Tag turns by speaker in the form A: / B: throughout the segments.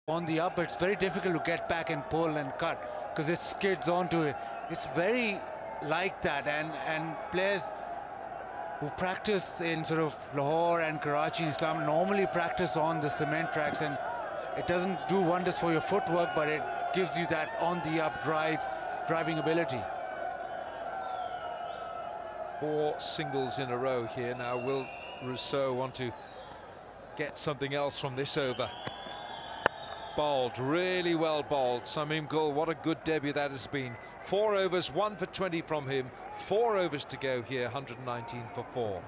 A: on the up, it's very difficult to get back and pull and cut because it skids onto it. It's very like that, and players who practice in sort of Lahore and Karachi, Islam, normally practice on the cement tracks, and it doesn't do wonders for your footwork, but it gives you that on the up driving ability.
B: 4 singles in a row here. Now will Rousseau want to get something else from this over? Bowled, really well bowled. Samim Gul, what a good debut that has been. 4 overs, 1 for 20 from him. 4 overs to go here, 119 for 4.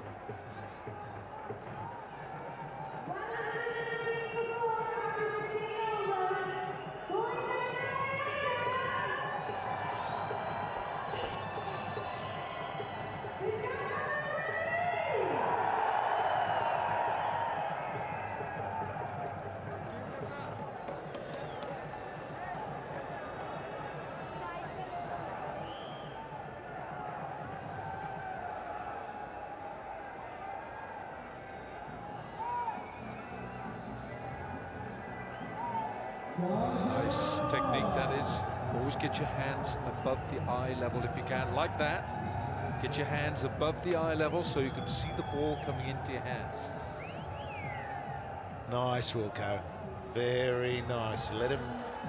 B: Nice technique that is. Always get your hands above the eye level if you can, like that. Get your hands above the eye level so you can see the ball coming into your hands.
C: Nice, Wilco. Very nice. Let him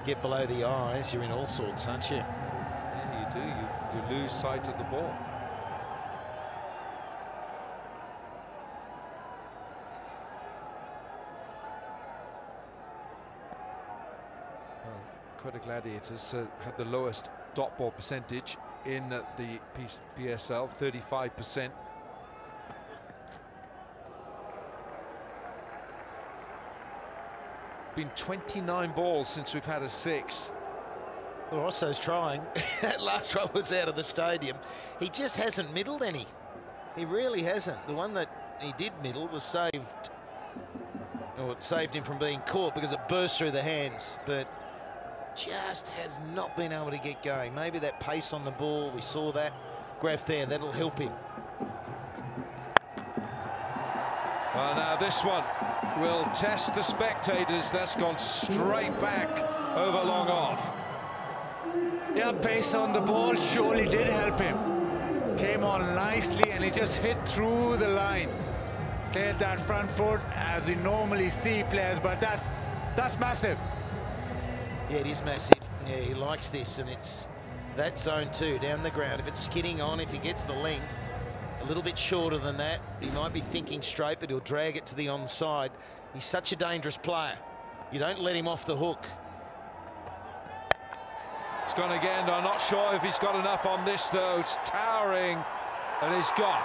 C: get below the eyes. You're in all sorts, aren't you?
B: Yeah, you do. You lose sight of the ball. Quetta Gladiators have the lowest dot ball percentage in the PSL, 35%. Been 29 balls since we've had a 6.
C: Well, Rosso's trying. That last one was out of the stadium. He just hasn't middled any. He really hasn't. The one that he did middle was saved, or it saved him from being caught because it burst through the hands, but just has not been able to get going. Maybe that pace on the ball, we saw that graph there, that'll help him.
B: Well, now this one will test the spectators. That's gone straight back over long off.
A: Yeah, pace on the ball surely did help him. Came on nicely and he just hit through the line. Cleared that front foot as we normally see players, but that's massive.
C: Yeah, it is massive. Yeah, he likes this, and it's that zone too, down the ground. If it's skidding on, if he gets the length, a little bit shorter than that, he might be thinking straight, but he'll drag it to the onside. He's such a dangerous player. You don't let him off the hook.
B: It's gone again. I'm not sure if he's got enough on this, though. It's towering, and he's gone.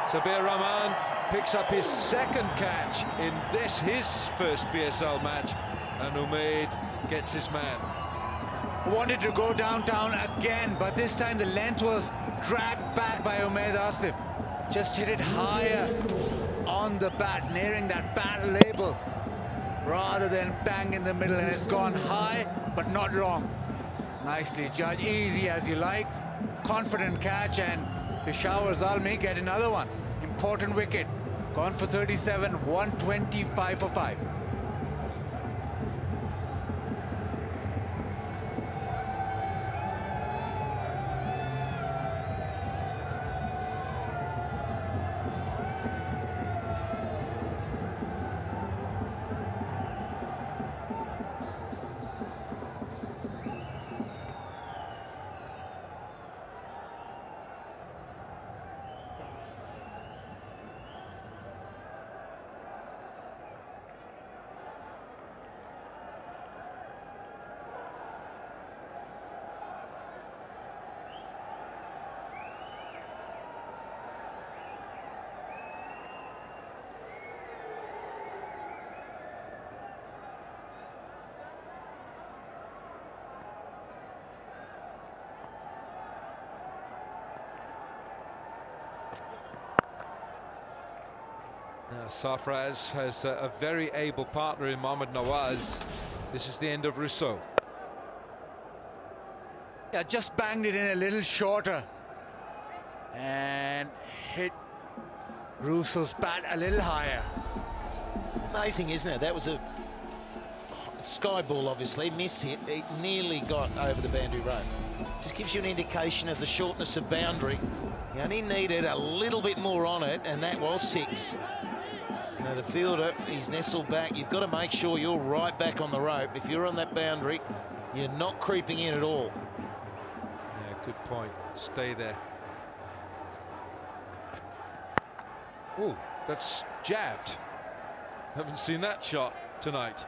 B: Sabir Rahman picks up his 2nd catch in this, his first PSL match, and Umaid gets his man.
A: Wanted to go downtown again, but this time the length was dragged back by Umaid Asif. Just hit it higher on the bat, nearing that bat label, rather than bang in the middle, and it's gone high, but not wrong. Nicely judged, easy as you like. Confident catch, and Peshawar Zalmi get another one. Important wicket. Gone for 37, 125 for 5.
B: Now Sarfraz has a very able partner in Mohammad Nawaz. This is the end of Rousseau.
A: Yeah, just banged it in a little shorter and hit Rousseau's bat a little higher.
C: Amazing, isn't it? That was a sky ball, obviously, miss hit. It nearly got over the boundary rope. Just gives you an indication of the shortness of boundary. You only needed a little bit more on it, and that was 6. Now the fielder, he's nestled back. You've got to make sure you're right back on the rope. If you're on that boundary, you're not creeping in at all.
B: Yeah, good point. Stay there. Oh, that's jabbed. Haven't seen that shot tonight.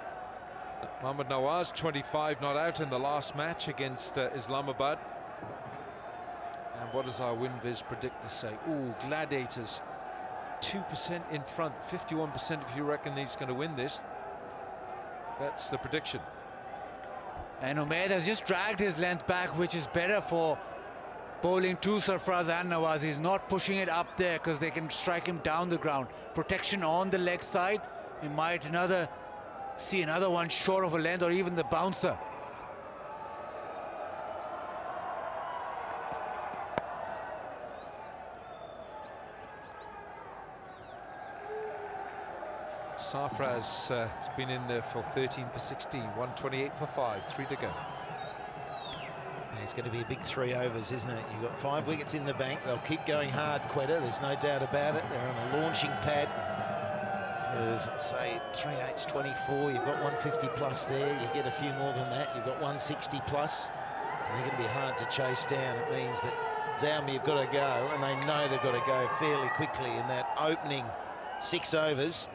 B: Mohammad Nawaz, 25 not out in the last match against Islamabad. And what does our WinViz predictor say? Ooh, Gladiators 2% in front, 51% if you reckon he's going to win this. That's the prediction.
A: And Umaid has just dragged his length back, which is better for bowling to Sarfraz and Nawaz. He's not pushing it up there because they can strike him down the ground. Protection on the leg side. He might see another one short of a length, or even the bouncer.
B: Sarfraz has been in there for 13 for 16, 128 for 5, 3 to go.
C: It's going to be a big 3 overs, isn't it? You've got 5 wickets in the bank. They'll keep going hard, Quetta. There's no doubt about it. They're on a launching pad of, say, 3 8s 24. You've got 150 plus there. You get a few more than that. You've got 160 plus. And they're going to be hard to chase down. It means that Zalmi have got to go, and they know they've got to go fairly quickly in that opening 6 overs.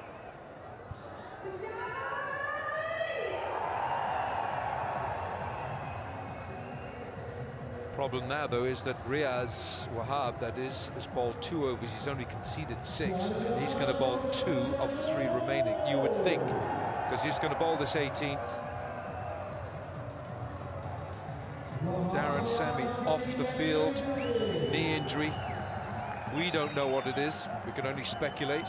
B: Problem now, though, is that Riaz Wahab, that is, has bowled 2 overs. He's only conceded 6. And he's going to bowl 2 of the 3 remaining, you would think, because he's going to bowl this 18th. Darren Sammy off the field, knee injury. We don't know what it is. We can only speculate.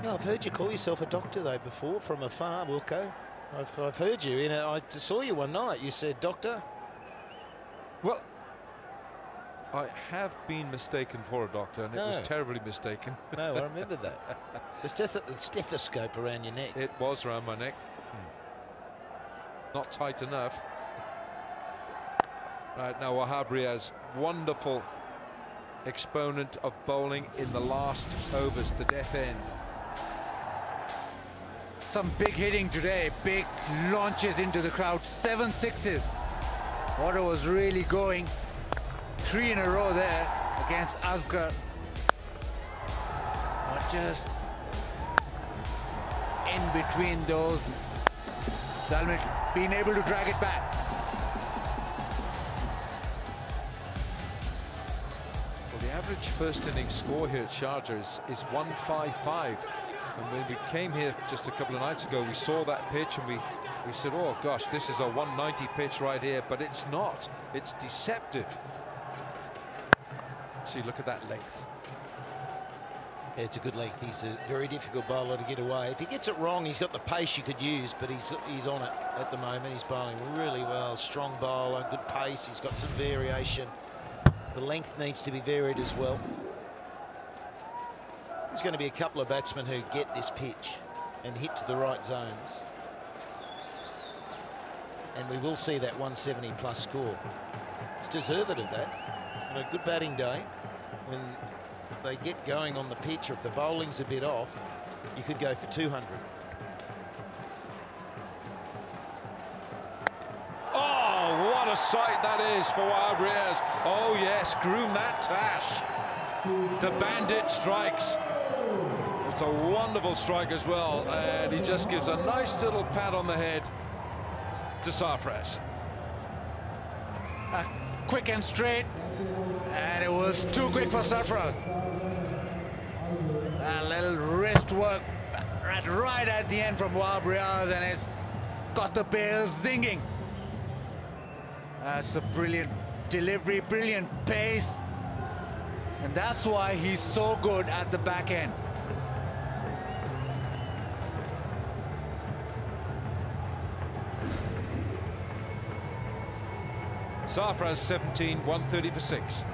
C: Yeah, I've heard you call yourself a doctor, though, before, from afar, Wilco. I've heard you. I saw you one night. You said, doctor.
B: Well, I have been mistaken for a doctor, and it was terribly mistaken.
C: No, I remember that. The stethoscope around your neck.
B: It was around my neck. Not tight enough. Right, now Wahab Riaz, wonderful exponent of bowling in the last overs, the death end.
A: Some big hitting today, big launches into the crowd, 7 6s. Water was really going. 3 in a row there against Asghar. But just in between those, Zalmi being able to drag it back.
B: Well, the average first innings score here at Sharjah is 155. And when we came here just a couple of nights ago, we saw that pitch and we said, oh gosh, this is a 190 pitch right here, but it's not. It's deceptive. See, look at that length.
C: Yeah, it's a good length. He's a very difficult bowler to get away. If he gets it wrong, he's got the pace you could use, but he's on it at the moment. He's bowling really well. Strong bowler, good pace. He's got some variation. The length needs to be varied as well. There's going to be a couple of batsmen who get this pitch and hit to the right zones. And we will see that 170 plus score. It's deserved of that. On a good batting day, when they get going on the pitch, or if the bowling's a bit off, you could go for 200.
B: Oh, what a sight that is for Wahab Riaz. Oh yes, groom that tash. The bandit strikes. It's a wonderful strike as well, and he just gives a nice little pat on the head to Sarfraz.
A: Quick and straight, and it was too quick for Sarfraz. A little wrist work right at the end from Wahab Riaz, and it's got the pair zinging. That's a brilliant delivery, brilliant pace, and that's why he's so good at the back end.
B: Sarfraz 17, 130 for 6.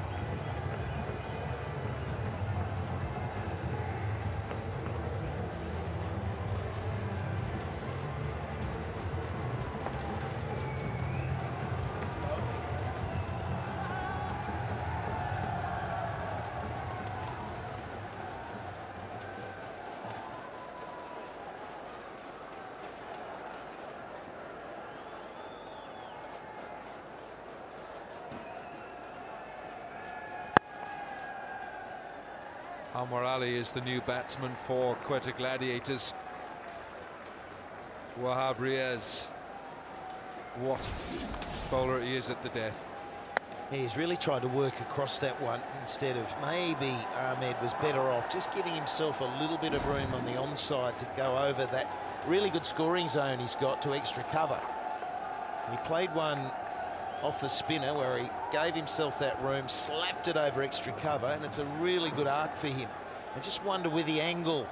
B: Anwar Ali is the new batsman for Quetta Gladiators. Wahab Riaz, what bowler he is at the death.
C: He's really tried to work across that one instead of maybe Ahmed was better off just giving himself a little bit of room on the onside to go over that really good scoring zone he's got to extra cover. He played one off the spinner where he gave himself that room, slapped it over extra cover, and it's a really good arc for him. I just wonder with the angle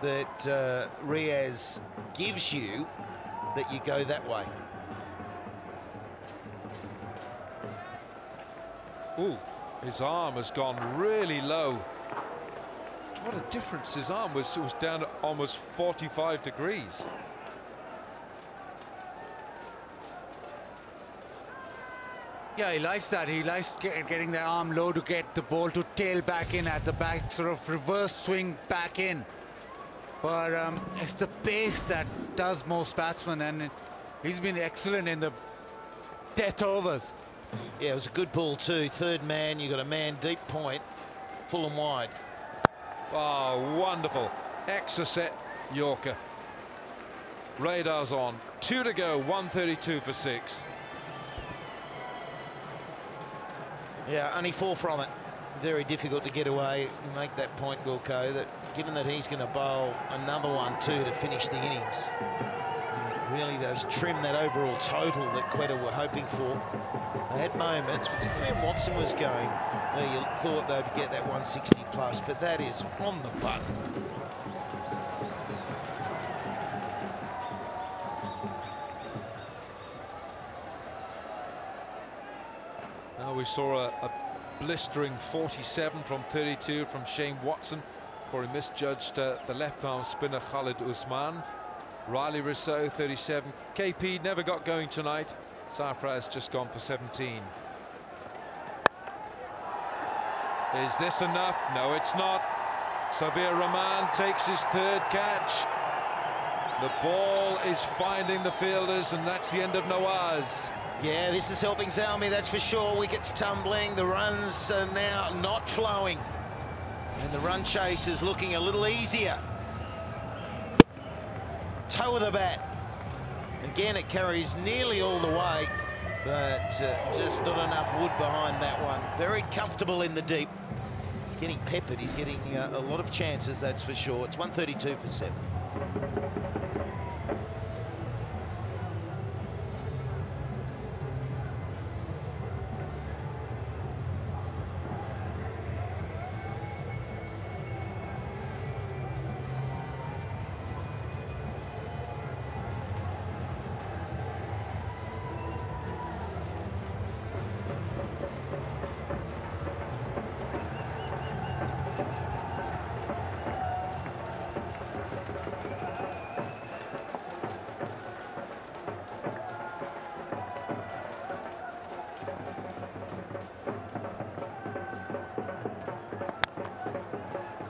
C: that Riaz gives you that you go that way.
B: Ooh, his arm has gone really low. What a difference his arm was. It was down at almost 45 degrees.
A: Yeah, he likes that. He likes getting the arm low to get the ball to tail back in at the back, sort of reverse swing back in. But it's the pace that does most batsmen, and he's been excellent in the death overs.
C: Yeah, it was a good ball too. Third man, you got a man deep point, full and wide.
B: Oh, wonderful. Extra set Yorker. Radar's on. 2 to go, 132 for 6.
C: Yeah, only 4 from it. Very difficult to get away and make that point, Wilco, that given that he's going to bowl another one too to finish the innings, it really does trim that overall total that Quetta were hoping for. They had moments, particularly when Watson was going, where you thought they would get that 160 plus, but that is on the button.
B: Now we saw a blistering 47 from 32 from Shane Watson, before he misjudged the left-arm spinner Khalid Usman. Riley Rousseau 37. KP never got going tonight. Sarfraz just gone for 17. Is this enough? No, it's not. Sabir Rahman takes his 3rd catch. The ball is finding the fielders, and that's the end of Nawaz.
C: Yeah, this is helping Zalmi, that's for sure. Wickets tumbling, the runs are now not flowing, and the run chase is looking a little easier. Toe of the bat. Again, it carries nearly all the way, but just not enough wood behind that one. Very comfortable in the deep. He's getting peppered, he's getting a lot of chances, that's for sure. It's 132 for 7.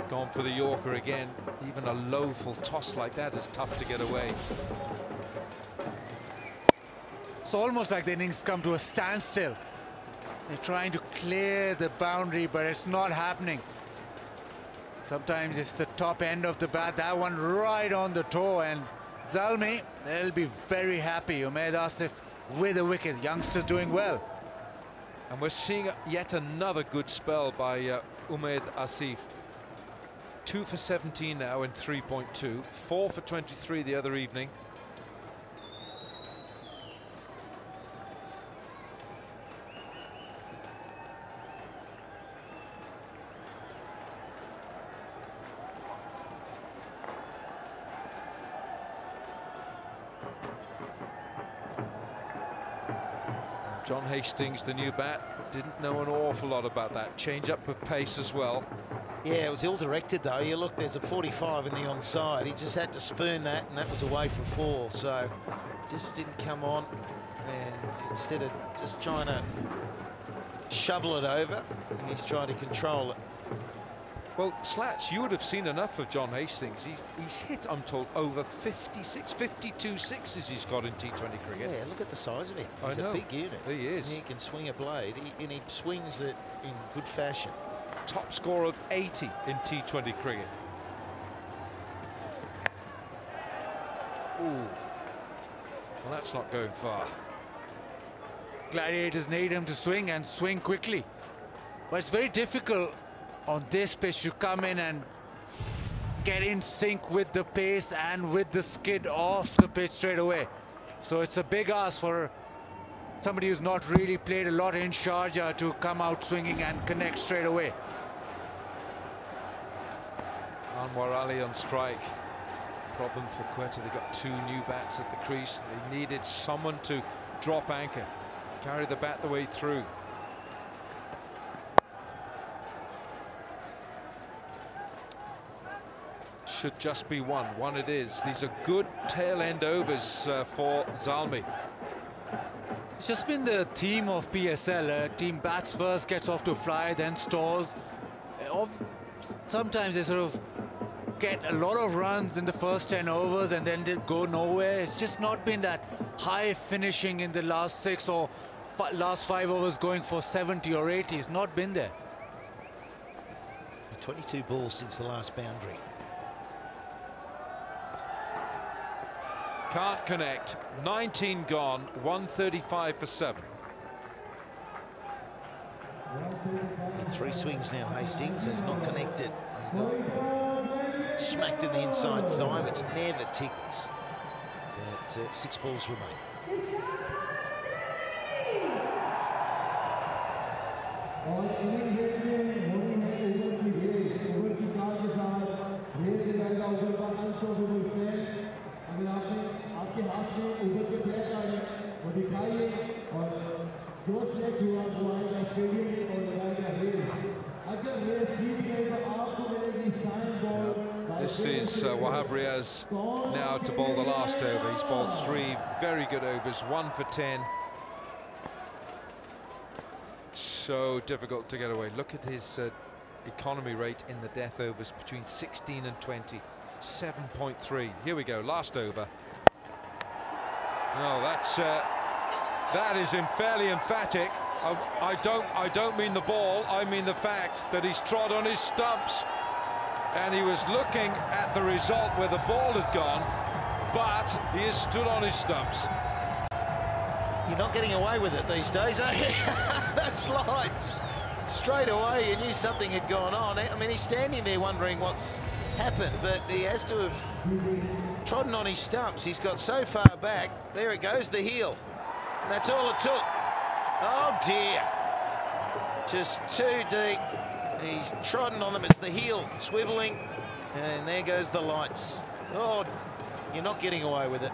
B: Gone for the Yorker again. Even a low full toss like that is tough to get away.
A: It's almost like the innings come to a standstill. They're trying to clear the boundary, but it's not happening. Sometimes it's the top end of the bat, that one right on the toe, and Zalmi, they'll be very happy. Umaid Asif with a wicket, youngsters doing well.
B: And we're seeing yet another good spell by Umaid Asif. 2 for 17 now in 3.2, 4 for 23 the other evening. John Hastings, the new bat, didn't know an awful lot about that. Change up of pace as well.
C: Yeah, it was ill-directed though. You look, there's a 45 in the onside. He just had to spoon that, and that was away for 4. So just didn't come on, and instead of just trying to shovel it over, he's trying to control it.
B: Well, Slats, you would have seen enough of John Hastings. He's hit, I'm told, over 52 sixes he's got in T20 cricket.
C: Yeah, look at the size of him. He's
B: I know.
C: a big unit.
B: He is.
C: He can swing a blade, and he swings it in good fashion.
B: top score of 80 in T20 cricket. Ooh, well, that's not going far.
A: Gladiators need him to swing and swing quickly. But it's very difficult on this pitch to come in and get in sync with the pace and with the skid off the pitch straight away. So it's a big ask for somebody who's not really played a lot in Sharjah to come out swinging and connect straight away.
B: Anwar Ali on strike. Problem for Quetta, they got 2 new bats at the crease. They needed someone to drop anchor, carry the bat the way through. Should just be one it is. These are good tail end overs for Zalmi.
A: It's just been the theme of PSL. Team bats first, gets off to fly, then stalls. Sometimes they sort of get a lot of runs in the first 10 overs and then they go nowhere. It's just not been that high finishing in the last 6 or last 5 overs going for 70 or 80. It's not been there.
C: 22 balls since the last boundary.
B: Can't connect. 19 gone. 135 for 7.
C: In 3 swings now, Hastings has not connected. Smacked in the inside thigh, which never tickles. But 6 balls remain.
B: This is Wahab Riaz now to bowl the last over. He's bowled 3 very good overs, 1 for 10. So difficult to get away. Look at his economy rate in the death overs between 16 and 20, 7.3. Here we go, last over. No, that is fairly emphatic. I don't mean the ball, I mean the fact that he's trod on his stumps. And he was looking at the result where the ball had gone, but he has stood on his stumps.
C: You're not getting away with it these days, are you? Those lights. Straight away, you knew something had gone on. I mean, he's standing there wondering what's happened, but he has to have trodden on his stumps. He's got so far back. There it goes, the heel. And that's all it took. Oh, dear. Just too deep. He's trodden on them. It's the heel swiveling, and there goes the lights. Oh, you're not getting away with it.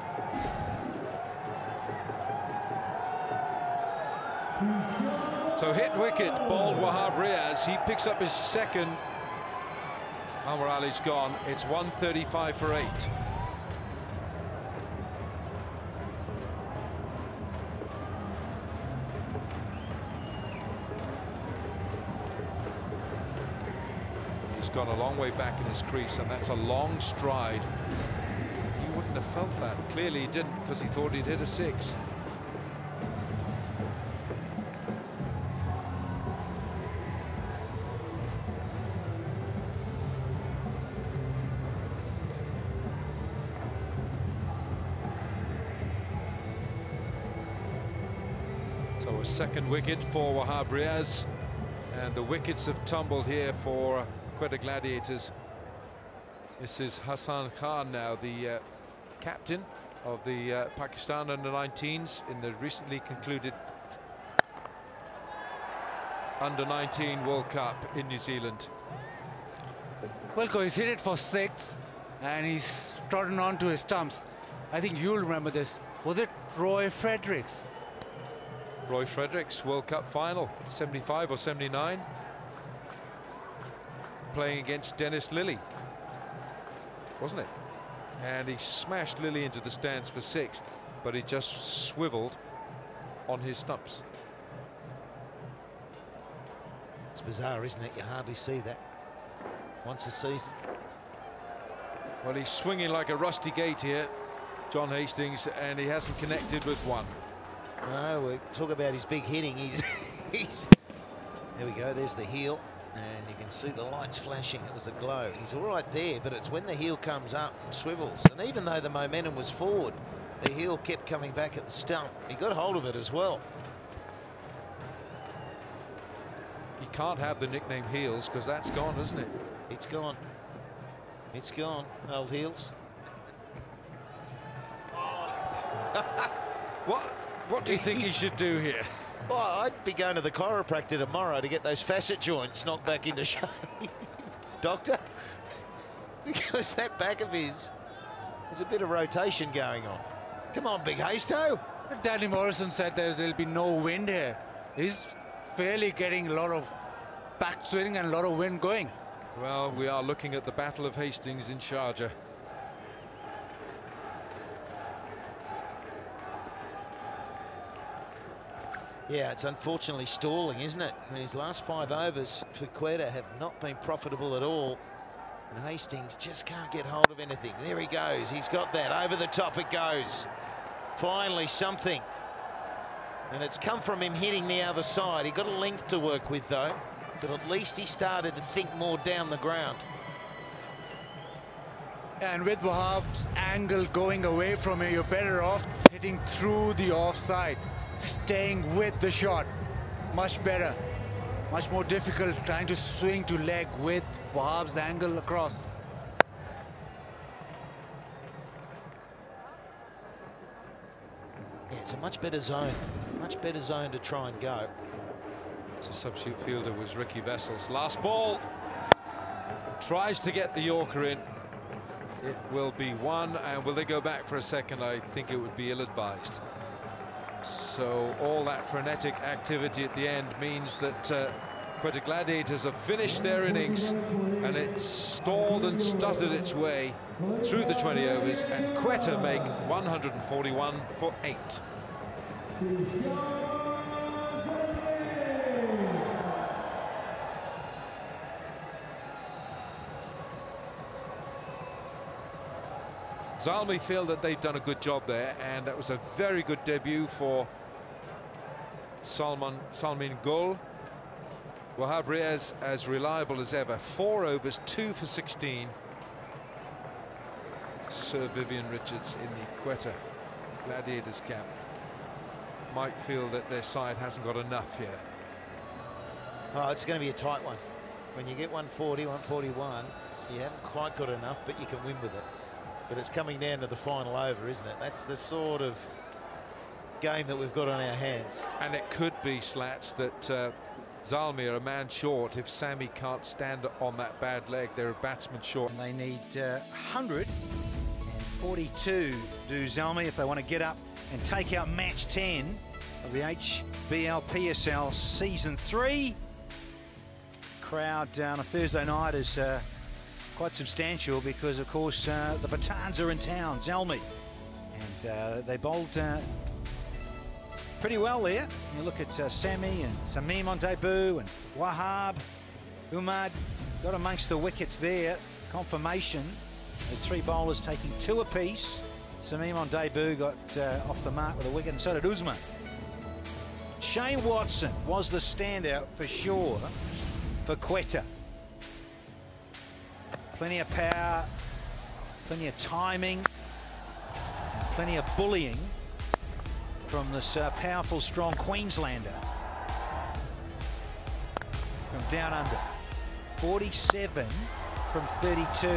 B: So hit wicket, bowled Wahab Riaz. He picks up his second. Anwar Ali's gone. It's 135 for 8. Gone a long way back in his crease, and that's a long stride. He wouldn't have felt that. Clearly he didn't, because he thought he'd hit a 6. So a second wicket for Wahab Riaz, and the wickets have tumbled here for Quetta Gladiators. This is Hassan Khan now, the captain of the Pakistan under-19s in the recently concluded under-19 World Cup in New Zealand.
A: Well, he's hit it for 6 and he's trodden onto his stumps. I think you'll remember this. Was it Roy Fredericks?
B: Roy Fredericks, World Cup final, 75 or 79. Playing against Dennis Lilly, wasn't it? And he smashed Lilly into the stands for 6, but he just swiveled on his stumps.
C: It's bizarre, isn't it? You hardly see that once a season.
B: Well, he's swinging like a rusty gate here, John Hastings, and he hasn't connected with one.
C: No, we talk about his big hitting. He's there we go, there's the heel. And you can see the lights flashing. It was a glow. He's all right there, but it's when the heel comes up and swivels. And even though the momentum was forward, the heel kept coming back at the stump. He got hold of it as well.
B: You can't have the nickname Heels because that's gone, isn't it?
C: It's gone. It's gone, old Heels.
B: What do you think he should do here?
C: Well, I'd be going to the chiropractor tomorrow to get those facet joints knocked back into shape. Doctor, because that back of his, there's a bit of rotation going on. Come on, Big Hasto.
A: Danny Morrison said that there'll be no wind here. He's fairly getting a lot of backswing and a lot of wind going.
B: Well, we are looking at the Battle of Hastings in Sharjah.
C: Yeah, it's unfortunately stalling, isn't it? His last 5 overs for Quetta have not been profitable at all. And Hastings just can't get hold of anything. There he goes. He's got that. Over the top it goes. Finally something. And it's come from him hitting the other side. He got a length to work with, though. But at least he started to think more down the ground.
A: And with Wahab's angle going away from you, you're better off hitting through the offside. Staying with the shot, much better, much more difficult trying to swing to leg with Wahab's angle across.
C: Yeah, it's a much better zone to try and go.
B: It's a substitute fielder was Ricky Vessels. Last ball, tries to get the Yorker in. It will be one, and will they go back for a second? I think it would be ill-advised. So all that frenetic activity at the end means that Quetta Gladiators have finished their innings, and it stalled and stuttered its way through the 20 overs, and Quetta make 141 for 8. Zalmi feel that they've done a good job there, and that was a very good debut for Salmin Gul. Wahab Riaz as reliable as ever. 4 overs, 2 for 16. Sir Vivian Richards in the Quetta Gladiators camp might feel that their side hasn't got enough here.
C: Oh, it's going to be a tight one. When you get 140, 141, you haven't quite got enough, but you can win with it. But it's coming down to the final over, isn't it? That's the sort of game that we've got on our hands.
B: And it could be, Slats, that Zalmi are a man short. If Sammy can't stand on that bad leg, they're a batsman short.
D: And they need 142 to do Zalmi if they want to get up and take out match 10 of the HBL PSL Season 3. Crowd on a Thursday night is quite substantial because, of course, the Patans are in town, Zalmi. And they bowled pretty well there. You look at Sammy and Samim on debut, and Wahab, Umad got amongst the wickets there. Confirmation, there's 3 bowlers taking 2 apiece. Samim on debut got off the mark with a wicket, and so did Usman. Shane Watson was the standout for sure for Quetta. Plenty of power, plenty of timing, and plenty of bullying from this powerful, strong Queenslander. From down under. 47 from 32.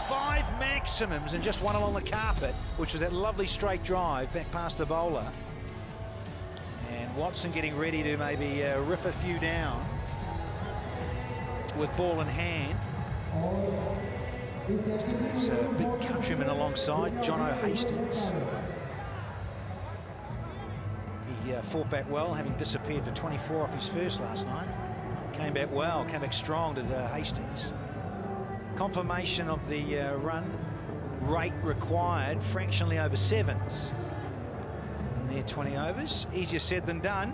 D: 5 maximums and just 1 along the carpet, which was that lovely straight drive back past the bowler. And Watson getting ready to maybe rip a few down with ball in hand. There's a big countryman alongside, Jono Hastings. He fought back well, having disappeared for 24 off his first last night. Came back well, came back strong to Hastings. Confirmation of the run rate required, fractionally over 7s. And they're 20 overs, easier said than done.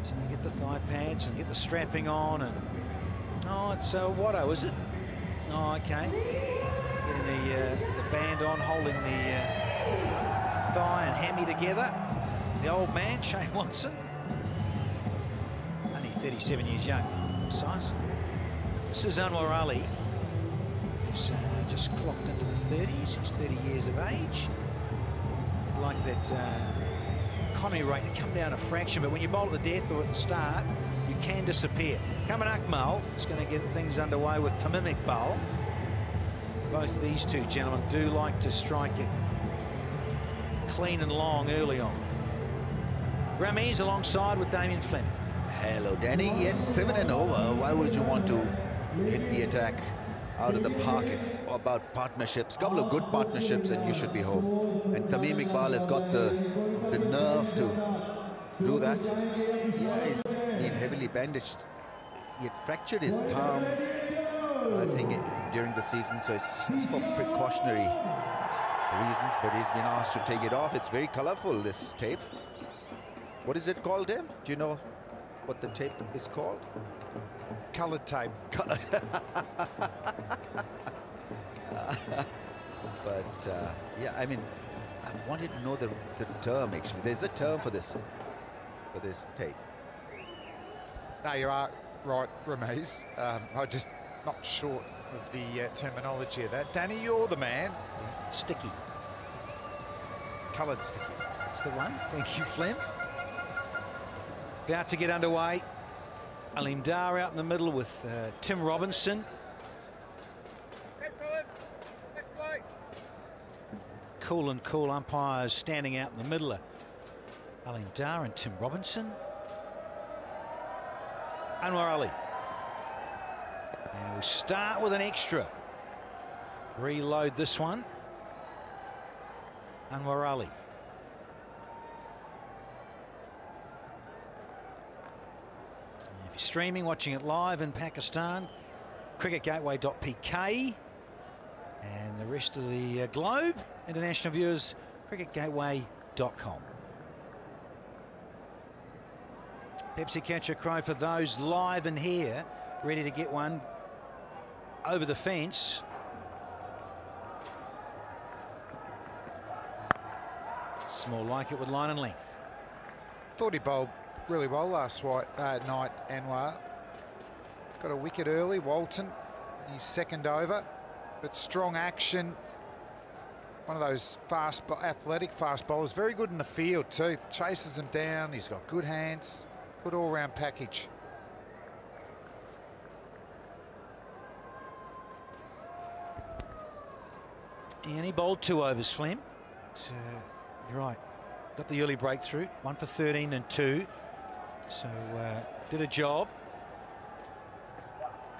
D: So you get the thigh pads and get the strapping on, and oh, it's Watto, is it? Oh, okay. Getting the band on, holding the thigh and hammy together. the old man, Shane Watson. Only 37 years young, size. This is Anwar Ali, who's just clocked into the 30s. He's 30 years of age. I'd like that economy rate to come down a fraction, but when you bowl at the death or at the start, you can disappear. Kaman Akmal is going to get things underway with Tamim Iqbal. Both these two gentlemen do like to strike it clean and long early on. Ramiz alongside with Damien Fleming.
E: Hello, Danny. Yes, 7 and over. Why would you want to hit the attack out of the park? It's about partnerships. Couple of good partnerships, and you should be home. And Tamim Iqbal has got the nerve to do that. Yeah, he's been heavily bandaged. He had fractured his thumb, I think, during the season, so it's for precautionary reasons, but he's been asked to take it off. It's very colorful, this tape. What is it called, Dem? Do you know what the tape is called?
C: Coloured tape.
E: Coloured. Yeah, I mean, I wanted to know the term, actually. There's a term for this tape.
F: No, you are right, Ramiz. I'm just not sure of the terminology of that. Danny, you're the man.
D: Sticky.
F: Coloured sticky.
D: That's the one. Thank you, Flem. About to get underway. Alim Dar out in the middle with Tim Robinson. Cool and cool umpires standing out in the middle. Alim Dar and Tim Robinson. Anwar Ali. And we start with an extra. Reload this one. Anwar Ali. If you're streaming, watching it live in Pakistan, cricketgateway.pk, and the rest of the globe, international viewers, cricketgateway.com. Pepsi Catcher Crow for those live and here, ready to get one over the fence. It's more like it with line and length.
F: Thought he bowled really well last night, Anwar. Got a wicket early, Walton. He's second over, but strong action. One of those athletic fast bowlers. Very good in the field too. Chases them down. He's got good hands. Good all-round package.
D: And he bowled 2 overs, Flem. So, you're right. Got the early breakthrough. 1 for 13 and 2. So, did a job.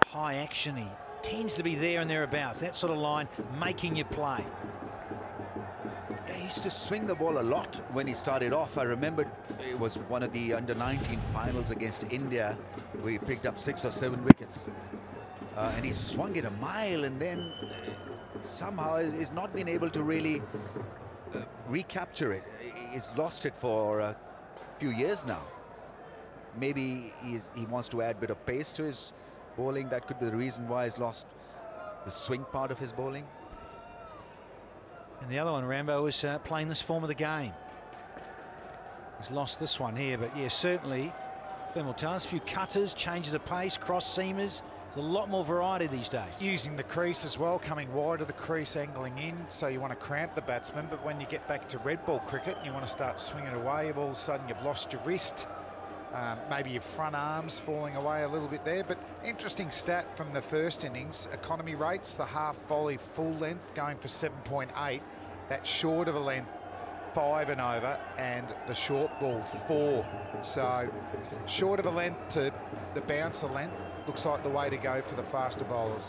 D: High action. He tends to be there and thereabouts. That sort of line, making you play.
E: Yeah, he used to swing the ball a lot when he started off. I remember it was one of the under-19 finals against India where he picked up 6 or 7 wickets. And he swung it a mile, and then somehow he's not been able to really recapture it. He's lost it for a few years now. Maybe he wants to add a bit of pace to his bowling. That could be the reason why he's lost the swing part of his bowling.
D: And the other one, Rambo, is playing this form of the game. He's lost this one here, but yeah, certainly Flem will tell us. A few cutters, changes of pace, cross seamers. There's a lot more variety these days.
F: Using the crease as well, coming wide of the crease, angling in, so you want to cramp the batsman, but when you get back to red ball cricket, you want to start swinging away, all of a sudden you've lost your wrist. Maybe your front arms falling away a little bit there, but interesting stat from the first innings. Economy rates, the half volley full length going for 7.8. That's short of a length 5 and over, and the short ball 4. So short of a length to the bouncer length looks like the way to go for the faster bowlers.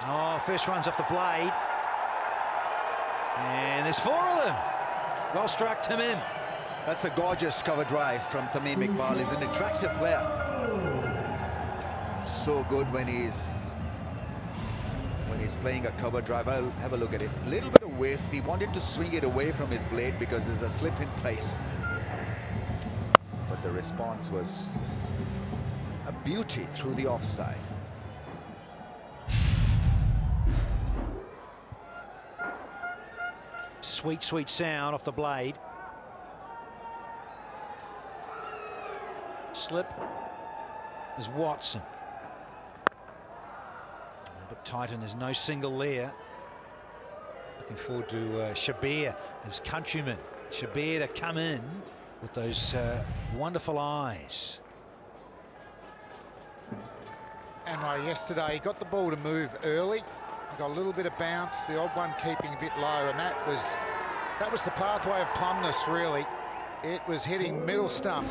D: Oh, first runs off the blade. And there's 4 of them. Well struck, Tamim.
E: That's a gorgeous cover drive from Tamim Iqbal. He's an attractive player. So good when he's playing a cover drive. I'll have a look at it. A little bit of width. He wanted to swing it away from his blade because there's a slip in place. But the response was a beauty through the offside.
D: Sweet, sweet sound off the blade. Slip is Watson. But Titan, there's no single there. Looking forward to Shabir, his countryman. Shabir to come in with those wonderful eyes.
F: And yesterday he got the ball to move early. He got a little bit of bounce, the odd one keeping a bit low, and that was the pathway of plumness, really. It was hitting middle stump.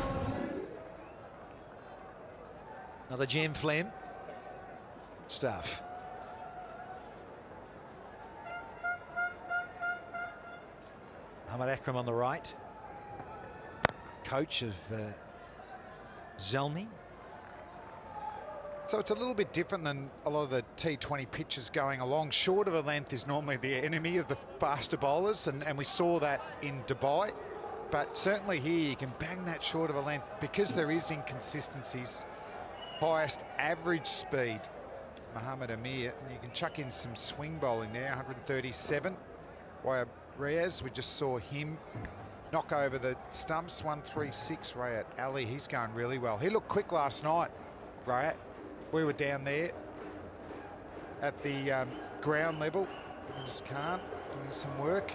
D: Another gem, Flem. Stuff. Ahmad Akram on the right. Coach of Zalmi.
F: So it's a little bit different than a lot of the T20 pitches going along. Short of a length is normally the enemy of the faster bowlers, and we saw that in Dubai. But certainly here you can bang that short of a length because there is inconsistencies. Highest average speed, Mohamed Amir, and you can chuck in some swing bowling there, 137. Waya Reyes, we just saw him knock over the stumps, 136. Rayat Ali, he's going really well. He looked quick last night, Rayat. We were down there at the ground level. I just can't, doing some work.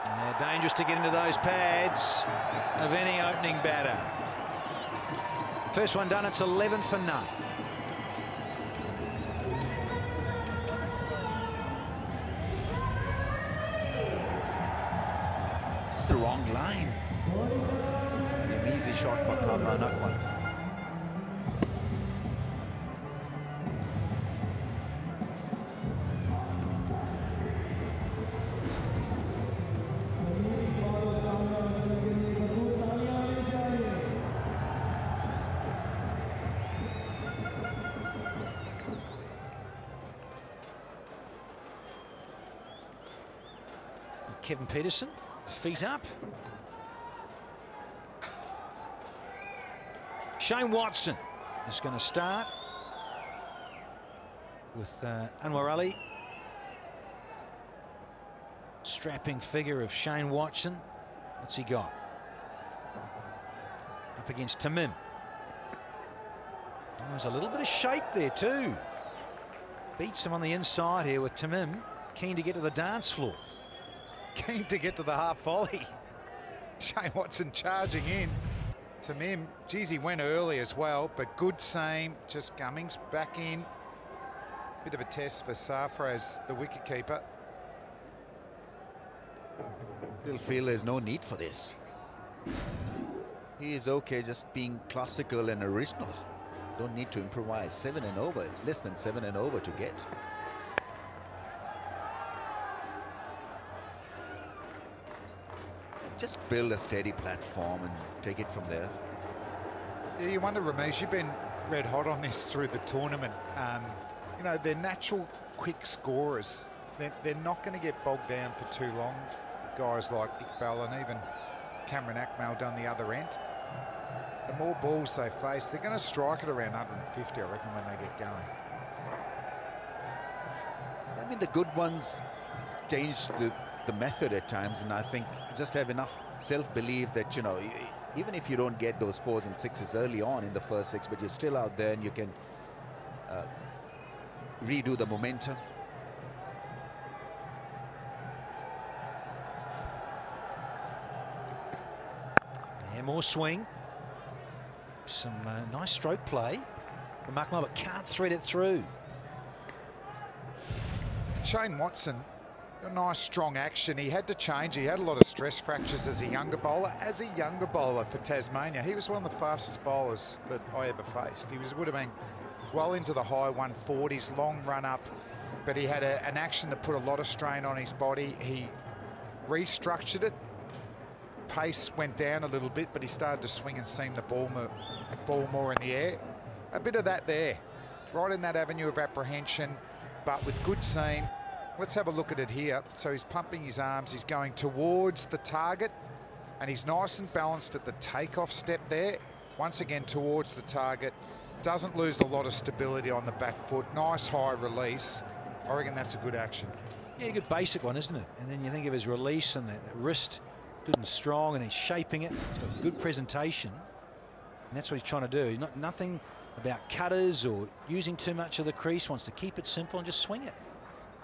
D: Yeah, dangerous to get into those pads of any opening batter. First one done, it's 11 for none.
E: Just the wrong line. And an easy shot for Kamran Akmal.
D: Kevin Peterson, feet up. Shane Watson is going to start with Anwar Ali. Strapping figure of Shane Watson. What's he got? Up against Tamim. Oh, there's a little bit of shape there too. Beats him on the inside here with Tamim. Keen to get to the dance floor.
F: Keen to get to the half volley. Shane Watson charging in. Tamim, geez, he went early as well, but good same. Just Cummings back in. Bit of a test for Sarfraz, the wicketkeeper.
E: Still feel there's no need for this. He is okay just being classical and original. Don't need to improvise. 7 and over, less than 7 and over to get. Just build a steady platform and take it from there.
F: Yeah, you wonder, Ramesh, you've been red hot on this through the tournament. You know, they're natural quick scorers. They're not going to get bogged down for too long. Guys like Iqbal and even Cameron Akmal down the other end. The more balls they face, they're going to strike at around 150, I reckon, when they get going.
E: I mean, the good ones change the method at times, and I think just have enough self-belief that, you know, even if you don't get those 4s and 6s early on in the first 6, but you're still out there and you can redo the momentum.
D: Yeah, more swing. Some nice stroke play from Akmal, but can't thread it through.
F: Shane Watson, a nice strong action. He had to change. He had a lot of stress fractures as a younger bowler. As a younger bowler for Tasmania, he was one of the fastest bowlers that I ever faced. He would have been well into the high 140s, long run up, but he had an action that put a lot of strain on his body. He restructured it. Pace went down a little bit, but he started to swing and seam the ball more in the air. A bit of that there, right in that avenue of apprehension, but with good seam. Let's have a look at it here. So he's pumping his arms, he's going towards the target, and he's nice and balanced at the takeoff step there. Once again towards the target, doesn't lose a lot of stability on the back foot. Nice high release. I reckon that's a good action.
D: Yeah, a good basic one, isn't it? And then you think of his release and that wrist, good and strong, and he's shaping it. He's got good presentation, and that's what he's trying to do. Nothing about cutters or using too much of the crease. Wants to keep it simple and just swing it.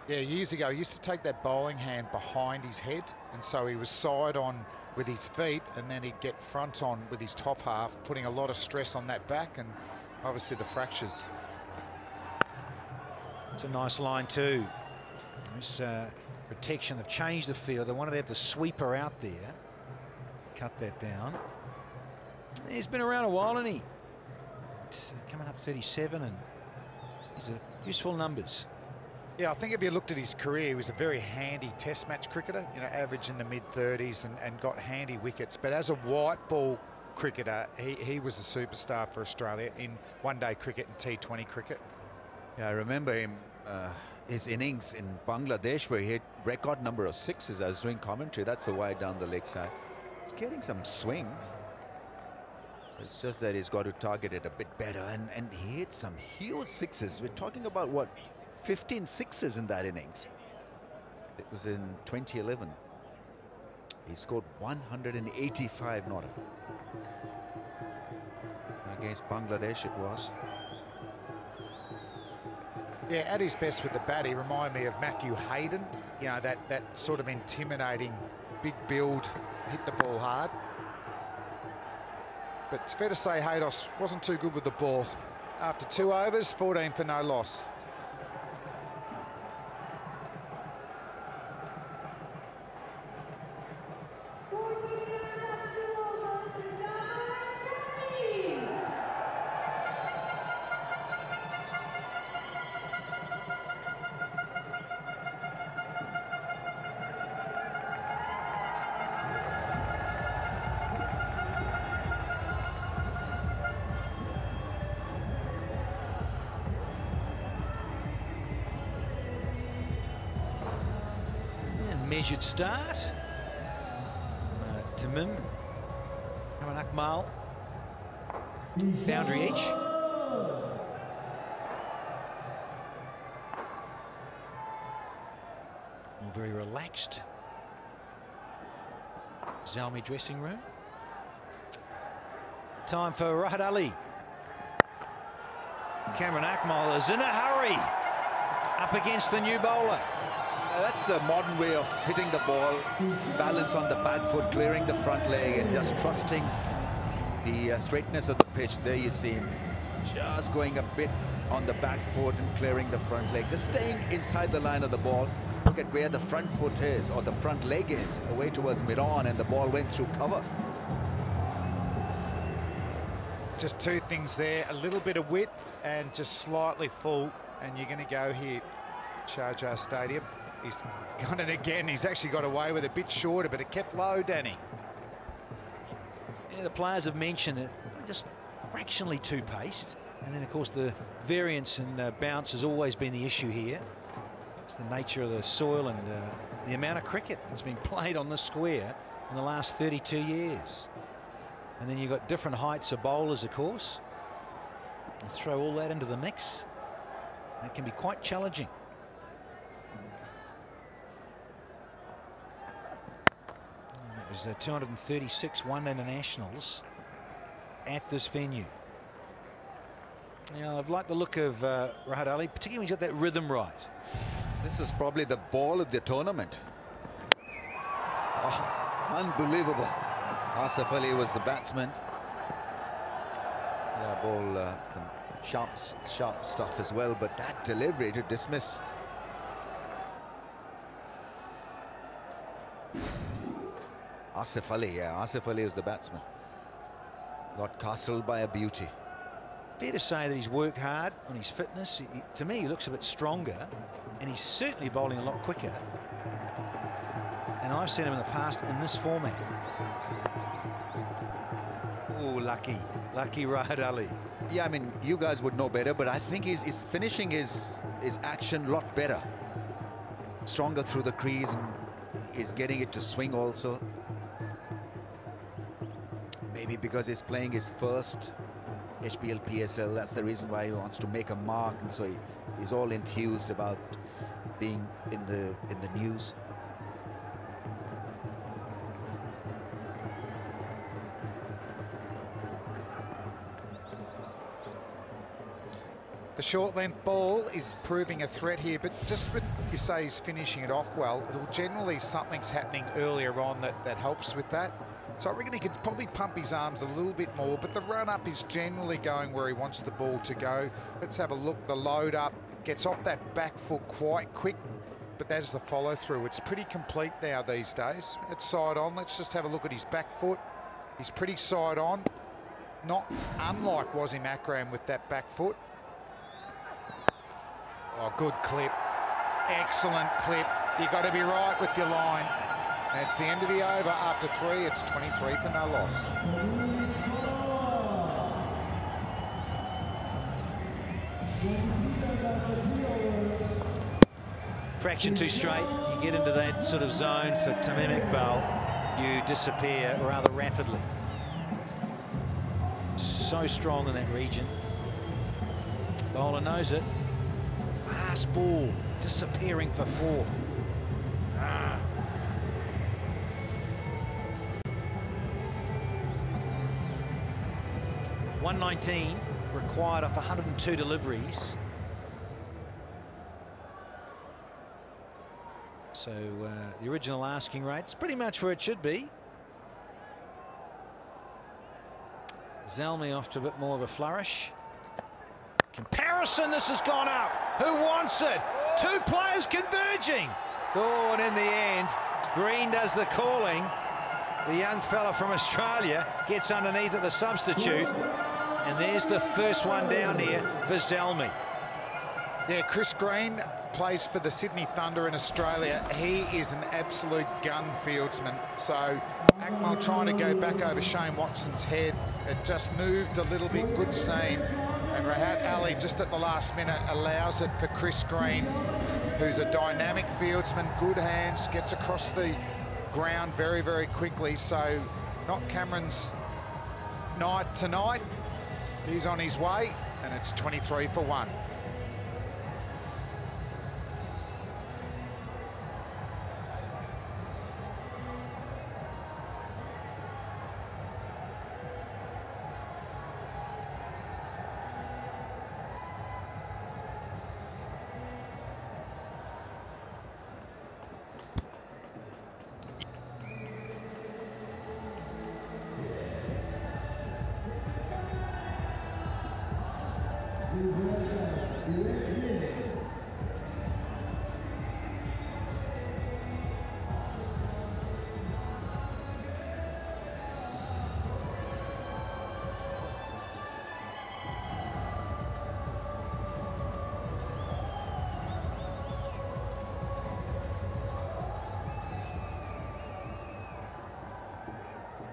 F: Yeah, years ago, he used to take that bowling hand behind his head, and so he was side on with his feet, and then he'd get front on with his top half, putting a lot of stress on that back, and obviously the fractures.
D: It's a nice line too. This protection, they've changed the field. They wanted to have the sweeper out there. Cut that down. He's been around a while, isn't he? Coming up 37, and these are useful numbers.
F: Yeah, I think if you looked at his career, he was a very handy test match cricketer, you know, average in the mid-30s and got handy wickets. But as a white ball cricketer, he was a superstar for Australia in one-day cricket and T20 cricket.
E: Yeah, I remember him, his innings in Bangladesh where he hit record number of sixes. I was doing commentary. That's a wide down the leg side. He's getting some swing. It's just that he's got to target it a bit better. And he hit some huge sixes. We're talking about, what, 15 sixes in that innings. It was in 2011. He scored 185 not out. Against Bangladesh it was.
F: Yeah, at his best with the bat, he reminded me of Matthew Hayden. You know, that sort of intimidating, big build, hit the ball hard. But it's fair to say Haydos wasn't too good with the ball. After 2 overs, 14 for no loss.
D: Measured start. Tamim, Kaman Akmal, boundary each. All very relaxed. Zalmi dressing room. Time for Rahat Ali. Cameron Akmal is in a hurry up against the new bowler.
E: That's the modern way of hitting the ball. Balance on the back foot, clearing the front leg, and just trusting the straightness of the pitch. There you see him just going a bit on the back foot and clearing the front leg, just staying inside the line of the ball. Look at where the front foot is, or the front leg is, away towards mid-on, and the ball went through cover.
F: Just two things there, a little bit of width and just slightly full, and you're going to go here, Sharjah Stadium. He's gone it again. He's actually got away with a bit shorter, but it kept low, Danny.
D: Yeah, the players have mentioned it, just fractionally too paced. And then, of course, the variance and bounce has always been the issue here. It's the nature of the soil and the amount of cricket that's been played on the square in the last 32 years. And then you've got different heights of bowlers, of course. And throw all that into the mix. That can be quite challenging. It was 236 one internationals at this venue. I've liked the look of Rahat Ali, particularly when he's got that rhythm right.
E: This is probably the ball of the tournament. Oh, unbelievable. Asif Ali was the batsman. Yeah, ball, some sharp stuff as well, but that delivery to dismiss. Asif Ali, yeah, Asif Ali was the batsman. Got castled by a beauty.
D: Fair to say that he's worked hard on his fitness. To me, he looks a bit stronger, and he's certainly bowling a lot quicker. And I've seen him in the past in this format. Oh, lucky Rahat Ali.
E: Yeah, I mean, you guys would know better, but I think he's finishing his action a lot better. Stronger through the crease, and is getting it to swing also. Maybe because he's playing his first HBL PSL, that's the reason why he wants to make a mark, and so he's all enthused about being in the news.
F: The short length ball is proving a threat here, but just with, you say he's finishing it off well, generally something's happening earlier on that helps with that. So I reckon he could probably pump his arms a little bit more, but the run up is generally going where he wants the ball to go. Let's have a look. The load up gets off that back foot quite quick, but that's the follow through. It's pretty complete now these days. It's side on. Let's just have a look at his back foot. He's pretty side on, not unlike Wasim Akram with that back foot. Oh, good clip. Excellent clip. You've got to be right with your line. That's the end of the over. After 3, it's 23 for no loss.
D: Fraction too straight. You get into that sort of zone for Tamim Iqbal, you disappear rather rapidly. So strong in that region. Bowler knows it. Last ball, disappearing for 4. 119 required off 102 deliveries. So the original asking rate's pretty much where it should be. Zalmi off to a bit more of a flourish. Comparison, this has gone up. Who wants it? 2 players converging. Oh, and in the end, Green does the calling. The young fella from Australia gets underneath at the substitute. And there's the first one down here for Zalmi.
F: Yeah, Chris Green plays for the Sydney Thunder in Australia. He is an absolute gun fieldsman. So Akmal trying to go back over Shane Watson's head. It just moved a little bit. Good scene. And Rahat Ali just at the last minute allows it for Chris Green, who's a dynamic fieldsman, good hands, gets across the ground very, very quickly. So not Cameron's night tonight. He's on his way, and it's 23 for 1.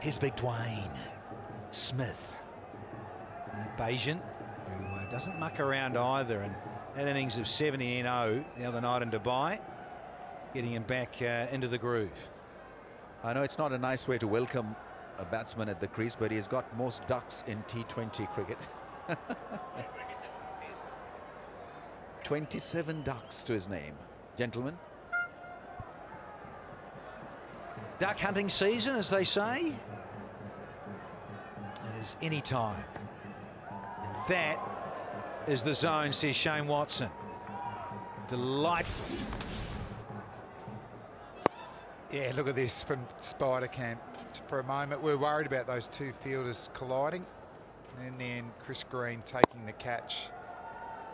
D: Here's big Dwayne Smith, Bayesian, who doesn't muck around either, and that innings of 70-0 the other night in Dubai, getting him back into the groove.
E: I know it's not a nice way to welcome a batsman at the crease, but he's got most ducks in T20 cricket. 27 ducks to his name, gentlemen.
D: Duck hunting season, as they say. It is any time. And that is the zone, says Shane Watson. Delightful.
F: Yeah, look at this from Spider Camp. For a moment, we're worried about those 2 fielders colliding. And then Chris Green taking the catch.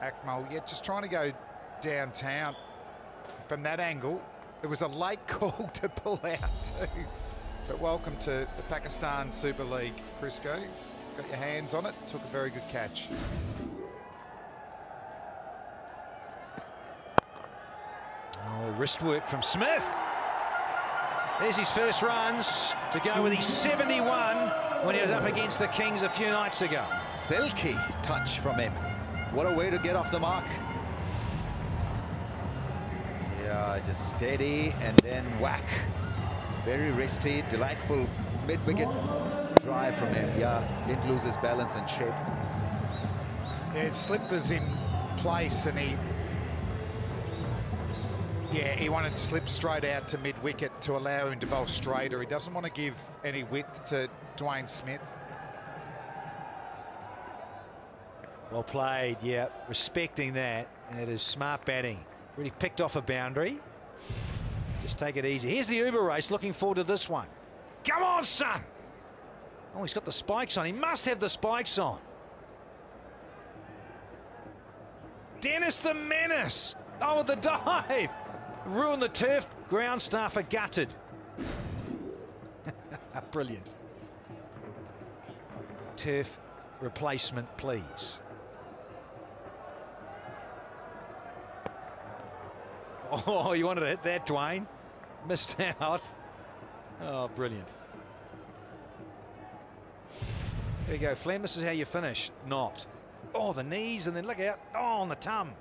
F: Akmal, yeah, just trying to go downtown from that angle. It was a late call to pull out too. But welcome to the Pakistan Super League, Crisco. Got your hands on it, took a very good catch.
D: Oh, wrist work from Smith. There's his first runs to go with his 71 when he was up against the Kings a few nights ago.
E: Silky touch from him. What a way to get off the mark. Yeah, just steady and then whack. Very wristy, delightful mid-wicket drive from him. Yeah, didn't lose his balance and shape.
F: Yeah, his slip was in place and he Yeah, he wanted to slip straight out to mid-wicket to allow him to bowl straighter. He doesn't want to give any width to Dwayne Smith.
D: Well played, yeah, respecting that. It is smart batting. Really picked off a boundary. Just take it easy. Here's the Uber race, looking forward to this one. Come on, son! Oh, he's got the spikes on. He must have the spikes on. Dennis the Menace! Oh, with the dive! Ruined the turf. Ground staff are gutted. Brilliant. Turf replacement, please. Oh, you wanted to hit that, Dwayne. Missed out. Oh, brilliant. There you go, Flem. This is how you finish. Not. Oh, the knees, and then look out. Oh, on the tum.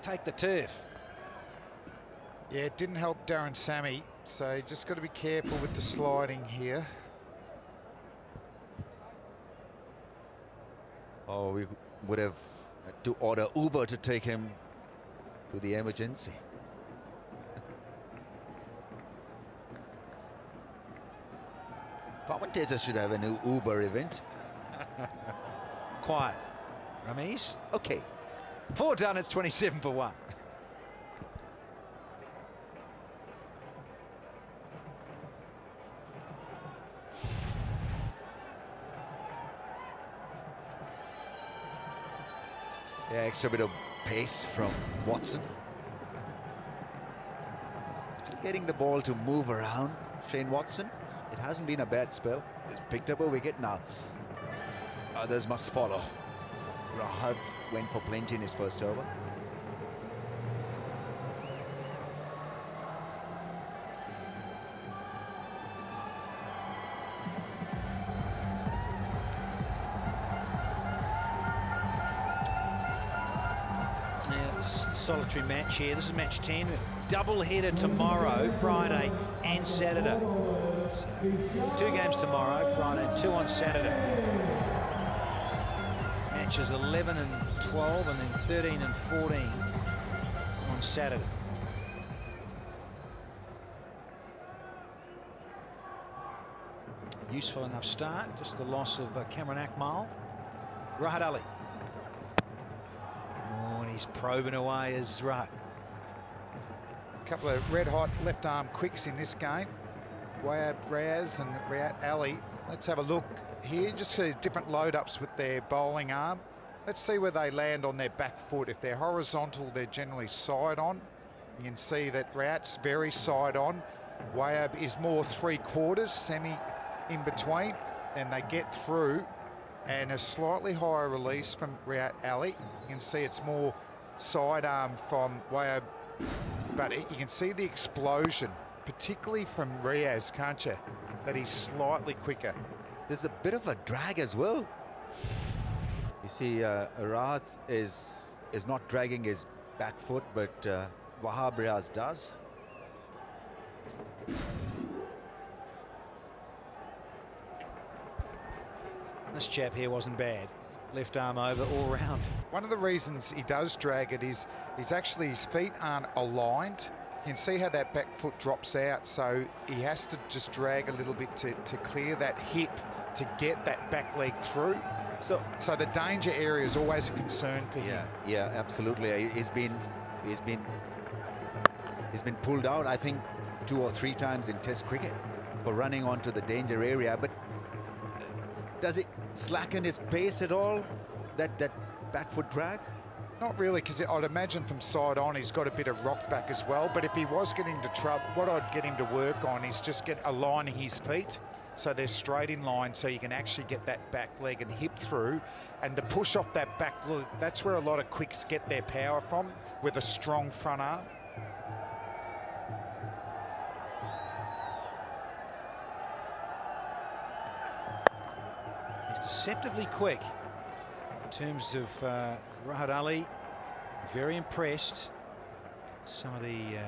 D: Take the turf.
F: Yeah, it didn't help Darren Sammy, so just got to be careful with the sliding here.
E: Oh, we would have had to order Uber to take him to the emergency. Commentators should have a new Uber event.
D: Quiet. Ramesh.
E: Okay.
D: 4 done, it's 27 for 1.
E: Yeah, extra bit of pace from Watson. Still getting the ball to move around, Shane Watson. It hasn't been a bad spell. He's picked up a wicket now. Others must follow. Rahad went for plenty in his first over.
D: Solitary match here. This is match 10. Double header tomorrow, Friday and Saturday. So 2 games tomorrow, Friday, and 2 on Saturday. Matches 11 and 12, and then 13 and 14 on Saturday. A useful enough start. Just the loss of Cameron Akmal. Rahad Ali. He's probing away as right.
F: A couple of red-hot left-arm quicks in this game. Wayab Raz and Riyad Ali. Let's have a look here. Just see different load-ups with their bowling arm. Let's see where they land on their back foot. If they're horizontal, they're generally side-on. You can see that Riyad's very side-on. Wayab is more 3/4, semi in between. Then they get through. And a slightly higher release from Riyad Ali. You can see it's more sidearm from Wayab, but you can see the explosion, particularly from Riaz, can't you? That he's slightly quicker.
E: There's a bit of a drag as well. You see, Rahat is not dragging his back foot, but Wahab Riaz does.
D: This chap here wasn't bad. Left arm over all round.
F: One of the reasons he does drag it is actually his feet aren't aligned. You can see how that back foot drops out, so he has to just drag a little bit to clear that hip to get that back leg through. So the danger area is always a concern for him.
E: Yeah, absolutely. He's been pulled out, I think, 2 or 3 times in Test cricket for running onto the danger area, but does it slacken his pace at all, that back foot drag?
F: Not really, because I'd imagine from side on he's got a bit of rock back as well, but if he was getting into trouble, what I'd get him to work on is just aligning his feet so they're straight in line, so you can actually get that back leg and hip through, and to push off that back leg. That's where a lot of quicks get their power from, with a strong front arm.
D: He's deceptively quick in terms of Rahad Ali. Very impressed. Some of the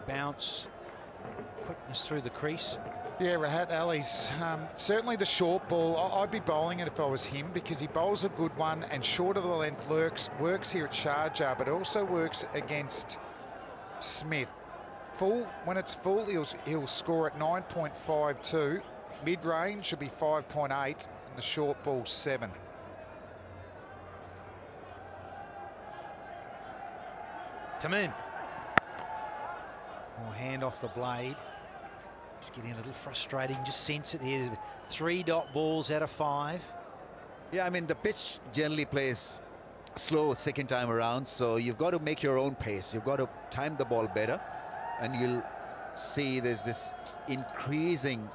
D: bounce, quickness through the crease.
F: Yeah, Rahat Ali's certainly the short ball. I'd be bowling it if I was him, because he bowls a good one and short of the length works here at Sharjah, but also works against Smith. When it's full, he'll score at 9.52. Mid-range should be 5.8, and the short ball 7.
D: Tamim. More hand off the blade. It's getting a little frustrating. Just sense it here. 3 dot balls out of 5.
E: Yeah, I mean, the pitch generally plays slow second time around, so you've got to make your own pace. You've got to time the ball better, and you'll see there's this increasing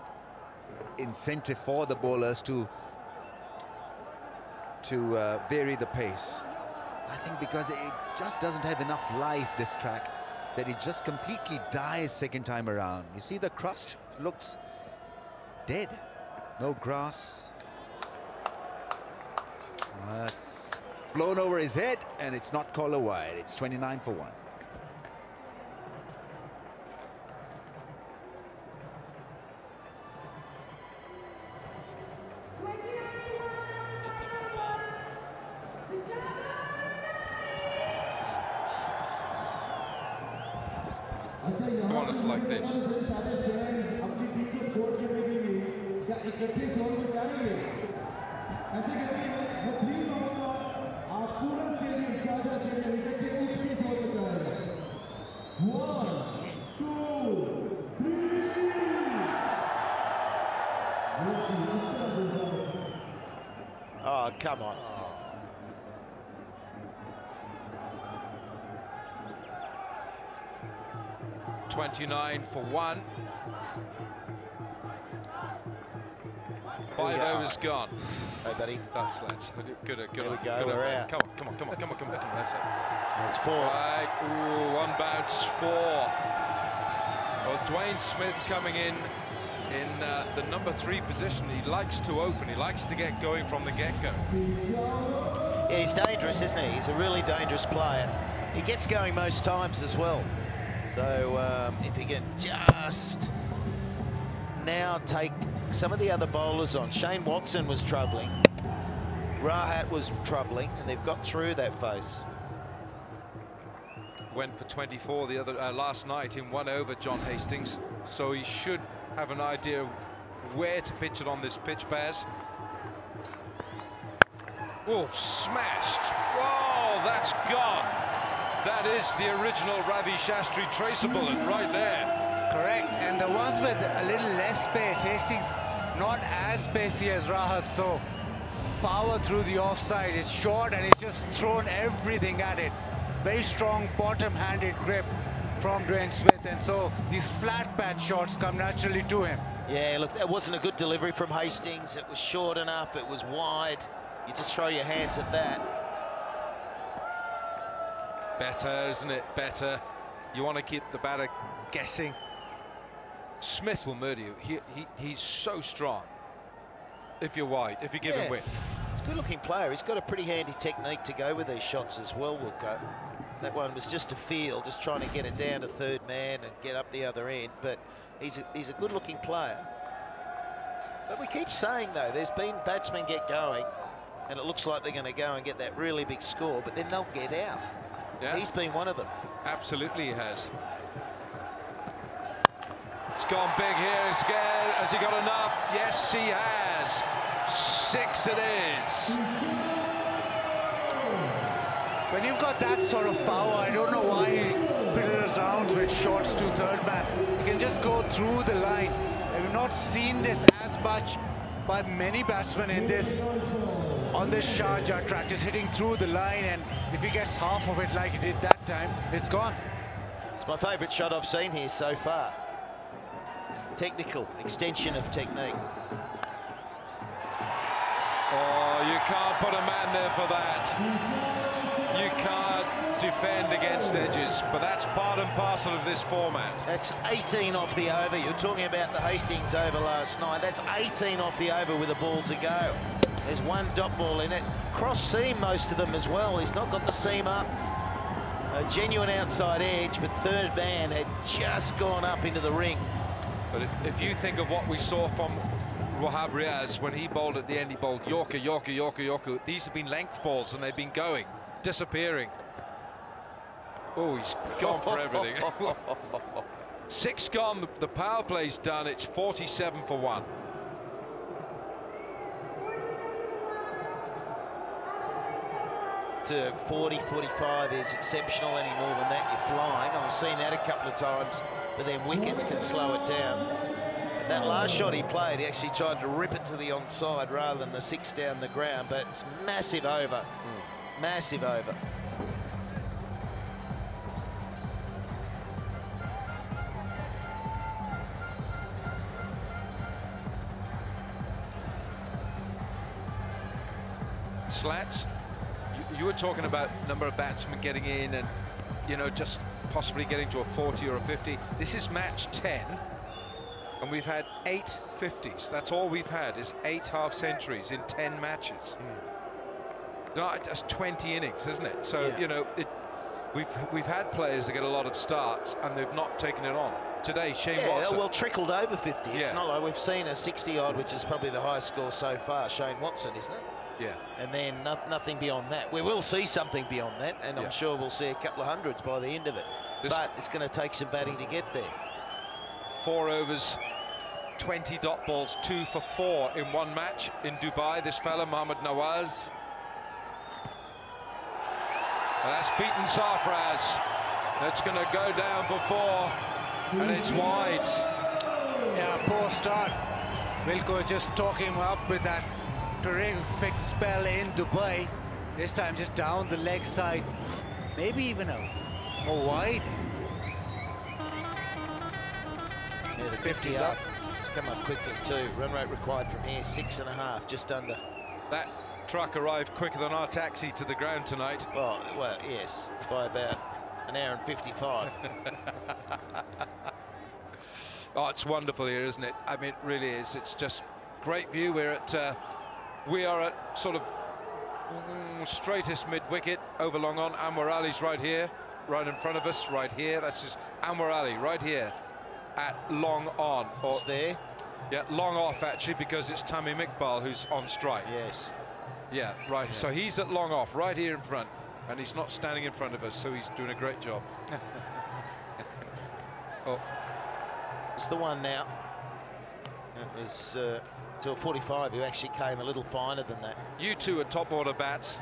E: incentive for the bowlers to vary the pace. I think because it just doesn't have enough life, this track, that it just completely dies second time around. You see the crust looks dead. No grass. That's flown over his head, and it's not called a wide. It's 29 for 1.
B: Come on, it's like this.
C: Oh, come on.
B: 29 for 1. 5 overs gone.
C: Hey, buddy.
B: That's good.
C: There we
B: Good.
C: go, we're out.
B: Come on. That's it.
C: That's 4.
B: Right. Ooh, 1 bounce, 4. Well, Dwayne Smith coming in the number 3 position. He likes to open. He likes to get going from the get-go.
C: Yeah, he's dangerous, isn't he? He's a really dangerous player. He gets going most times as well. So if he can just now take some of the other bowlers on. Shane Watson was troubling. Rahat was troubling, and they've got through that phase.
B: Went for 24 the other last night in 1 over, John Hastings. So he should have an idea where to pitch it on this pitch, Baz. Oh, smashed. Whoa, that's gone. That is the original Ravi Shastri tracer bullet right there.
A: Correct, and the ones with a little less space, Hastings not as spacey as Rahat, so power through the offside. It's short and he's just thrown everything at it. Very strong bottom-handed grip from Dwayne Smith, and so these flat pad shots come naturally to him.
C: Yeah, look, that wasn't a good delivery from Hastings. It was short enough, it was wide. You just throw your hands at that.
B: Better, isn't it? Better. You want to keep the batter guessing. Smith will murder you. He's so strong. If you're wide, if you give him width.
C: He's a good-looking player. He's got a pretty handy technique to go with these shots as well, Wilco. That one was just a feel, just trying to get it down to third man and get up the other end. But he's a good-looking player. But we keep saying, though, there's been batsmen get going, and it looks like they're going to go and get that really big score, but then they'll get out.
B: Yeah.
C: He's been one of them.
B: Absolutely he has. It's gone big here. Has he got enough? Yes, he has. 6 it is.
A: When you've got that sort of power, I don't know why he fiddles around with shots to third man. You can just go through the line. I've not seen this as much by many batsmen on this Sharjah track, just hitting through the line, and if he gets half of it like he did that time, it's gone.
C: It's my favourite shot I've seen here so far. Technical extension of technique.
B: Oh, you can't put a man there for that. You can't defend against edges, but that's part and parcel of this format.
C: That's 18 off the over. You're talking about the Hastings over last night. That's 18 off the over with a ball to go. There's 1 dot ball in it. Cross seam, most of them as well. He's not got the seam up. A genuine outside edge, but third man had just gone up into the ring.
B: But if you think of what we saw from Wahab Riaz when he bowled at the end, he bowled Yorker, Yorker, Yorker, Yorker. These have been length balls and they've been going, disappearing. Oh, he's gone for everything. 6 gone, the power play's done, it's 47 for 1.
C: To 40, 45 is exceptional. Any more than that, you're flying. I've seen that a couple of times, but then wickets can slow it down. And that last shot he played, he actually tried to rip it to the onside rather than the 6 down the ground, but it's massive over. Massive over.
B: Slats, you were talking about number of batsmen getting in and, you know, just possibly getting to a 40 or a 50. This is match 10, and we've had 8 50s. That's all we've had, is 8 half-centuries in 10 matches. That's 20 innings, isn't it? So,
C: yeah.
B: You know, we've had players that get a lot of starts and they've not taken it on. Today, Shane Watson.
C: Well, trickled over 50. It's
B: Yeah.
C: not like we've seen a 60-odd, which is probably the highest score so far, Shane Watson, isn't it?
B: Yeah.
C: And then nothing beyond that. We will see something beyond that, and
B: Yeah.
C: I'm sure we'll see a couple of hundreds by the end of it. But it's going to take some batting to get there.
B: 4 overs, 20 dot balls, 2 for 4 in one match in Dubai. This fella, Mohammad Nawaz. And that's beaten Sarfraz. That's going to go down for 4, and it's wide.
A: Yeah, poor start. Wilco just talking him up with that terrific spell in Dubai. This time just down the leg side, maybe even a more wide.
C: Yeah, the 50 up. It's come up quickly too. Run rate required from here, 6.5, just under.
B: That truck arrived quicker than our taxi to the ground tonight.
C: Well, yes, by about an hour and 55.
B: Oh, it's wonderful here, isn't it? I mean, it really is. It's just great view. We are at sort of straightest mid-wicket over long on. Anwar Ali's right here, right in front of us, right here. That's just Anwar Ali right here at long on.
C: It's there.
B: Yeah, long off actually, because it's Tamim Iqbal who's on strike.
C: Yes.
B: Yeah, right.
C: Yeah.
B: So he's at long off, right here in front, and he's not standing in front of us, so he's doing a great job. Oh,
C: It's the one now. It was to a 45 who actually came a little finer than that.
B: you two are top order bats.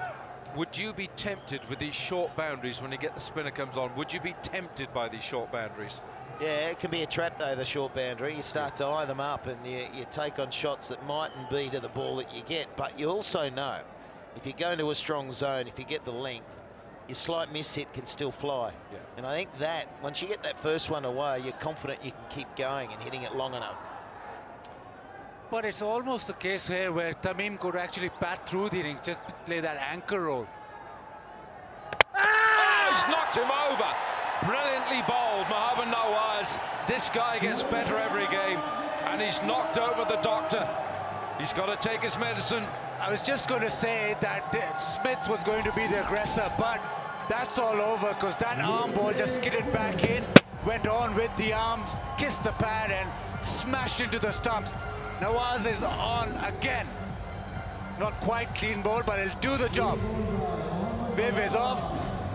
B: Would you be tempted with these short boundaries when you get the spinner comes on? Would you be tempted by these short boundaries?
C: Yeah, it can be a trap though, the short boundary. You start to eye them up and you take on shots that mightn't be to the ball that you get, but you also know if you go into a strong zone, if you get the length, your slight miss hit can still fly.
B: Yeah.
C: And I think that once you get that first one away, you're confident you can keep going and hitting it long enough.
A: But it's almost the case here where Tamim could actually bat through the innings, just play that anchor role.
B: Oh, he's knocked him over. Brilliantly bowled, Mohammad Nawaz. This guy gets better every game, and he's knocked over the doctor. He's got to take his medicine.
A: I was just going to say that Smith was going to be the aggressor, but that's all over because that arm ball just skidded back in, went on with the arm, kissed the pad and smashed into the stumps. Nawaz is on again. Not quite clean ball, but he'll do the job. Viv is off.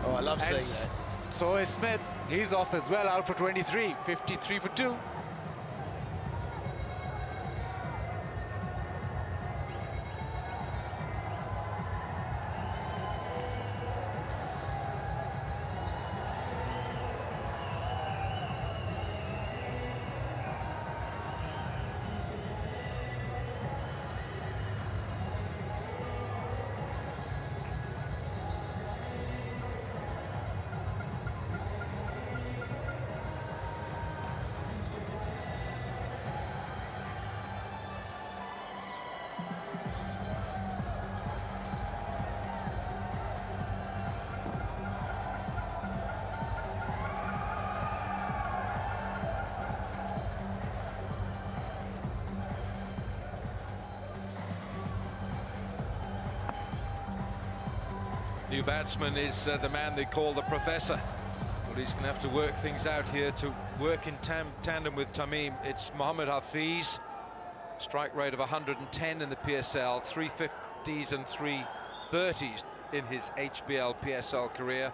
C: Oh, I love seeing that.
A: So is Smith. He's off as well, out for 23, 53 for 2.
B: New batsman is the man they call the Professor. Well, he's going to have to work things out here to work in tandem with Tamim. It's Mohammed Hafiz, strike rate of 110 in the PSL, 350s and 330s in his HBL PSL career.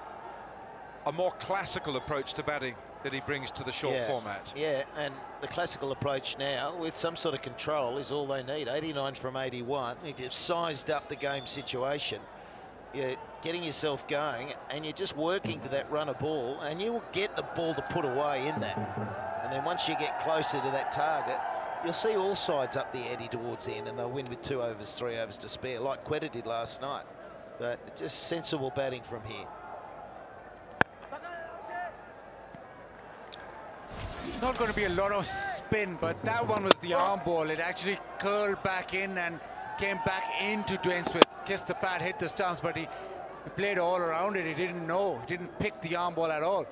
B: A more classical approach to batting that he brings to the short format.
C: Yeah, and the classical approach now with some sort of control is all they need. 89 from 81. If you've sized up the game situation, you're getting yourself going and you're just working to that runner ball, and you will get the ball to put away in that. And then once you get closer to that target, you'll see all sides up the ante towards the end, and they'll win with 2 overs, 3 overs to spare, like Quetta did last night. But just sensible batting from here.
A: It's not going to be a lot of spin, but that one was the arm ball. It actually curled back in and came back into Dwayne Smith. Kissed the bat, hit the stumps, but he played all around it. He didn't know. He didn't pick the arm ball at all.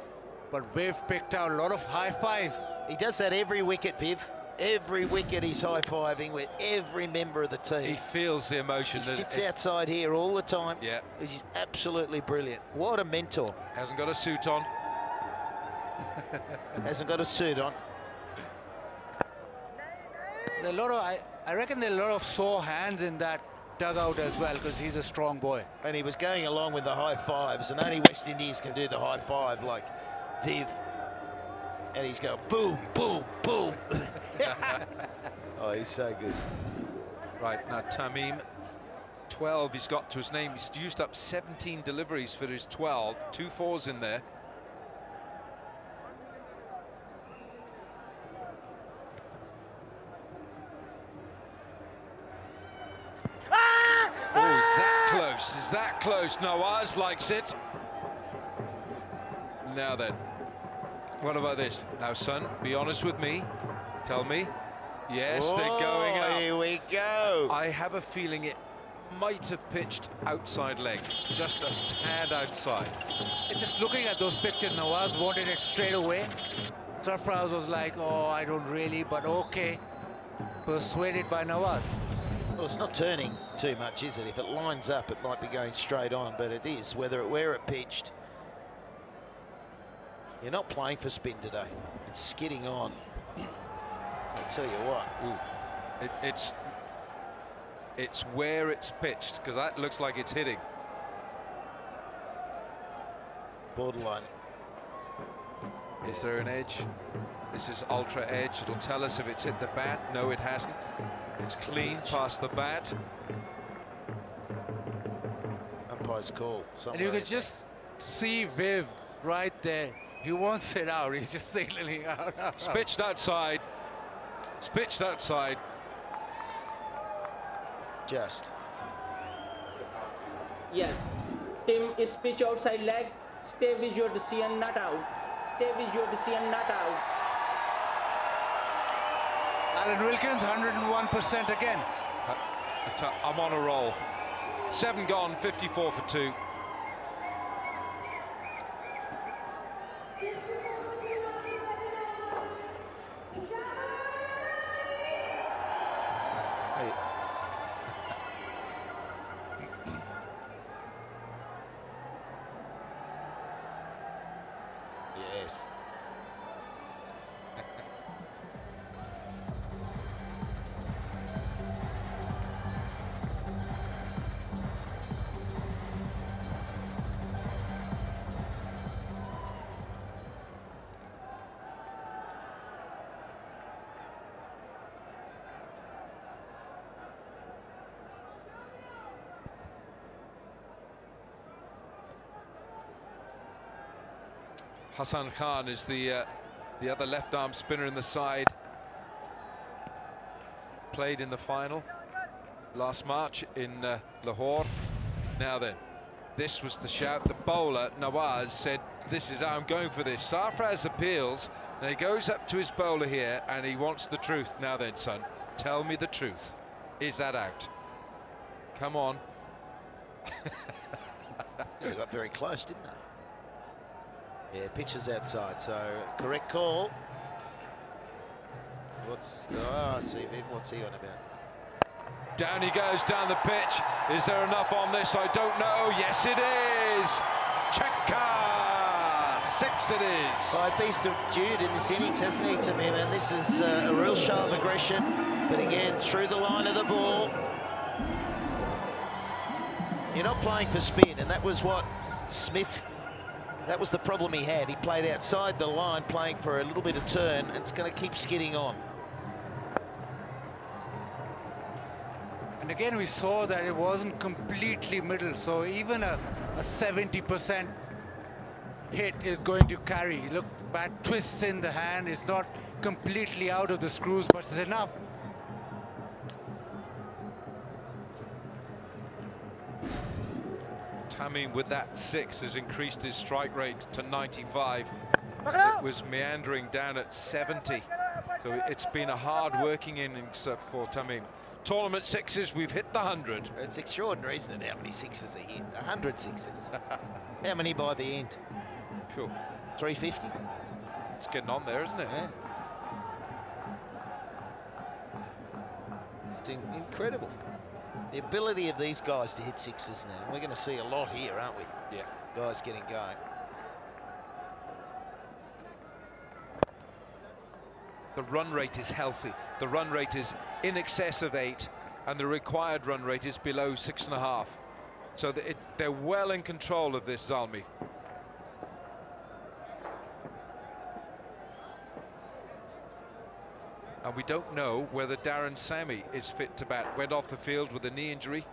A: But Viv picked out a lot of high fives.
C: He does that every wicket, Viv. Every wicket he's high-fiving with every member of the team.
B: He feels the emotion.
C: He sits outside here all the time.
B: Yeah.
C: He's absolutely brilliant. What a mentor.
B: Hasn't got a suit on.
C: Hasn't got a suit on.
A: There are a lot of, I reckon there are a lot of sore hands in that dugout as well, because he's a strong boy.
C: And he was going along with the high fives, and only West Indies can do the high five like Viv. And he's going boom, boom, boom. Oh, he's so good.
B: Right, now Tamim, 12 he's got to his name. He's used up 17 deliveries for his 12, 2 fours in there. Oh, is that close? Is that close? Nawaz likes it. Now then, what about this? Now, son, be honest with me. Tell me. Yes, they're going up.
C: Here we go.
B: I have a feeling it might have pitched outside leg, just a tad outside.
A: Just looking at those pictures, Nawaz wanted it straight away. Sarfraz was like, oh, I don't really, but okay. Persuaded by Nawaz.
C: Well, it's not turning too much, is it? If it lines up, it might be going straight on, but it is, where it pitched. You're not playing for spin today. It's skidding on. I'll tell you what.
B: Ooh. It's where it's pitched, because that looks like it's hitting.
C: Borderline.
B: Is there an edge? This is ultra edge. It'll tell us if it's hit the bat. No, it hasn't. It's clean past the bat.
C: Umpire's call.
A: And you could just see Viv right there. He wants it out. He's just signaling out.
B: It's pitched outside. It's pitched outside.
C: Just.
G: Yes. Tim is pitch outside leg. Stay with your decision, not out. Stay with your decision, not out.
A: Alan Wilkins, 101% again.
B: I'm on a roll. 7 gone, 54 for 2.
C: Yes.
B: Hassan Khan is the other left-arm spinner in the side. Played in the final last March in Lahore. Now then, this was the shout. The bowler, Nawaz, said, this is how I'm going for this. Sarfraz appeals, and he goes up to his bowler here, and he wants the truth. Now then, son, tell me the truth. Is that out? Come on.
C: They got very close, didn't they? Yeah, pitches outside, so correct call. What's he on about?
B: Down he goes down the pitch. Is there enough on this? I don't know. Yes, it is. Checkas. 6 it is.
C: Well, he's been subdued in this innings, hasn't he, Tamim? And this is a real show of aggression. But again, through the line of the ball. You're not playing for spin, and that was what Smith, that was the problem he had. He played outside the line, playing for a little bit of turn, and it's going to keep skidding on.
D: And again, we saw that it wasn't completely middle, so even a 70% hit is going to carry. Look, bad twists in the hand. It's not completely out of the screws, but it's enough.
B: Tamim with that 6 has increased his strike rate to 95. It was meandering down at 70. So it's been a hard working innings for Tamim. Tournament 6s, we've hit the 100.
C: It's extraordinary, isn't it, how many 6s are hit? 100 6s. How many by the end?
B: Cool.
C: 350?
B: It's getting on there, isn't it?
C: Yeah. It's incredible. The ability of these guys to hit 6s now. We're going to see a lot here, aren't we?
B: Yeah.
C: Guys getting going.
B: The run rate is healthy. The run rate is in excess of 8, and the required run rate is below 6.5. So they're well in control of this, Zalmi. And we don't know whether Darren Sammy is fit to bat. Went off the field with a knee injury.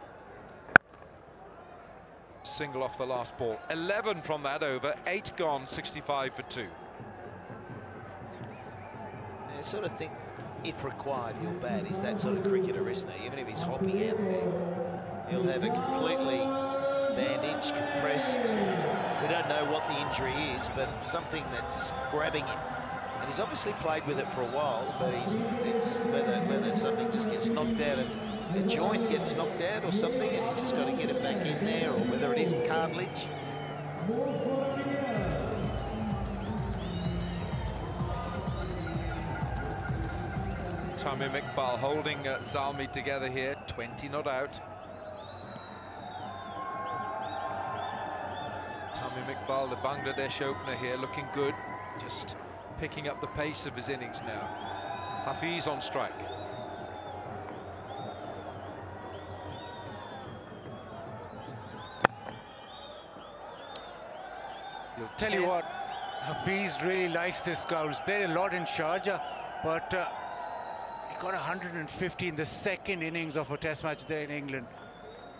B: Single off the last ball. 11 from that over, 8 gone, 65 for 2.
C: I sort of think, if required, he'll bat. He's that sort of cricketer, isn't he? Even if he's hopping out there, he'll have it completely bandaged, compressed. We don't know what the injury is, but it's something that's grabbing him. And he's obviously played with it for a while, but it's whether something just gets knocked out of a joint, gets knocked out or something, and he's just got to get it back in there, or whether it is cartilage.
B: Tamim Iqbal holding Zalmi together here, 20 not out. Tamim Iqbal, the Bangladesh opener here, looking good, just picking up the pace of his innings now. Hafiz on strike.
D: I'll tell you what, Hafiz really likes this guy. He's played a lot in Sharjah, but he got 150 in the second innings of a test match there in England.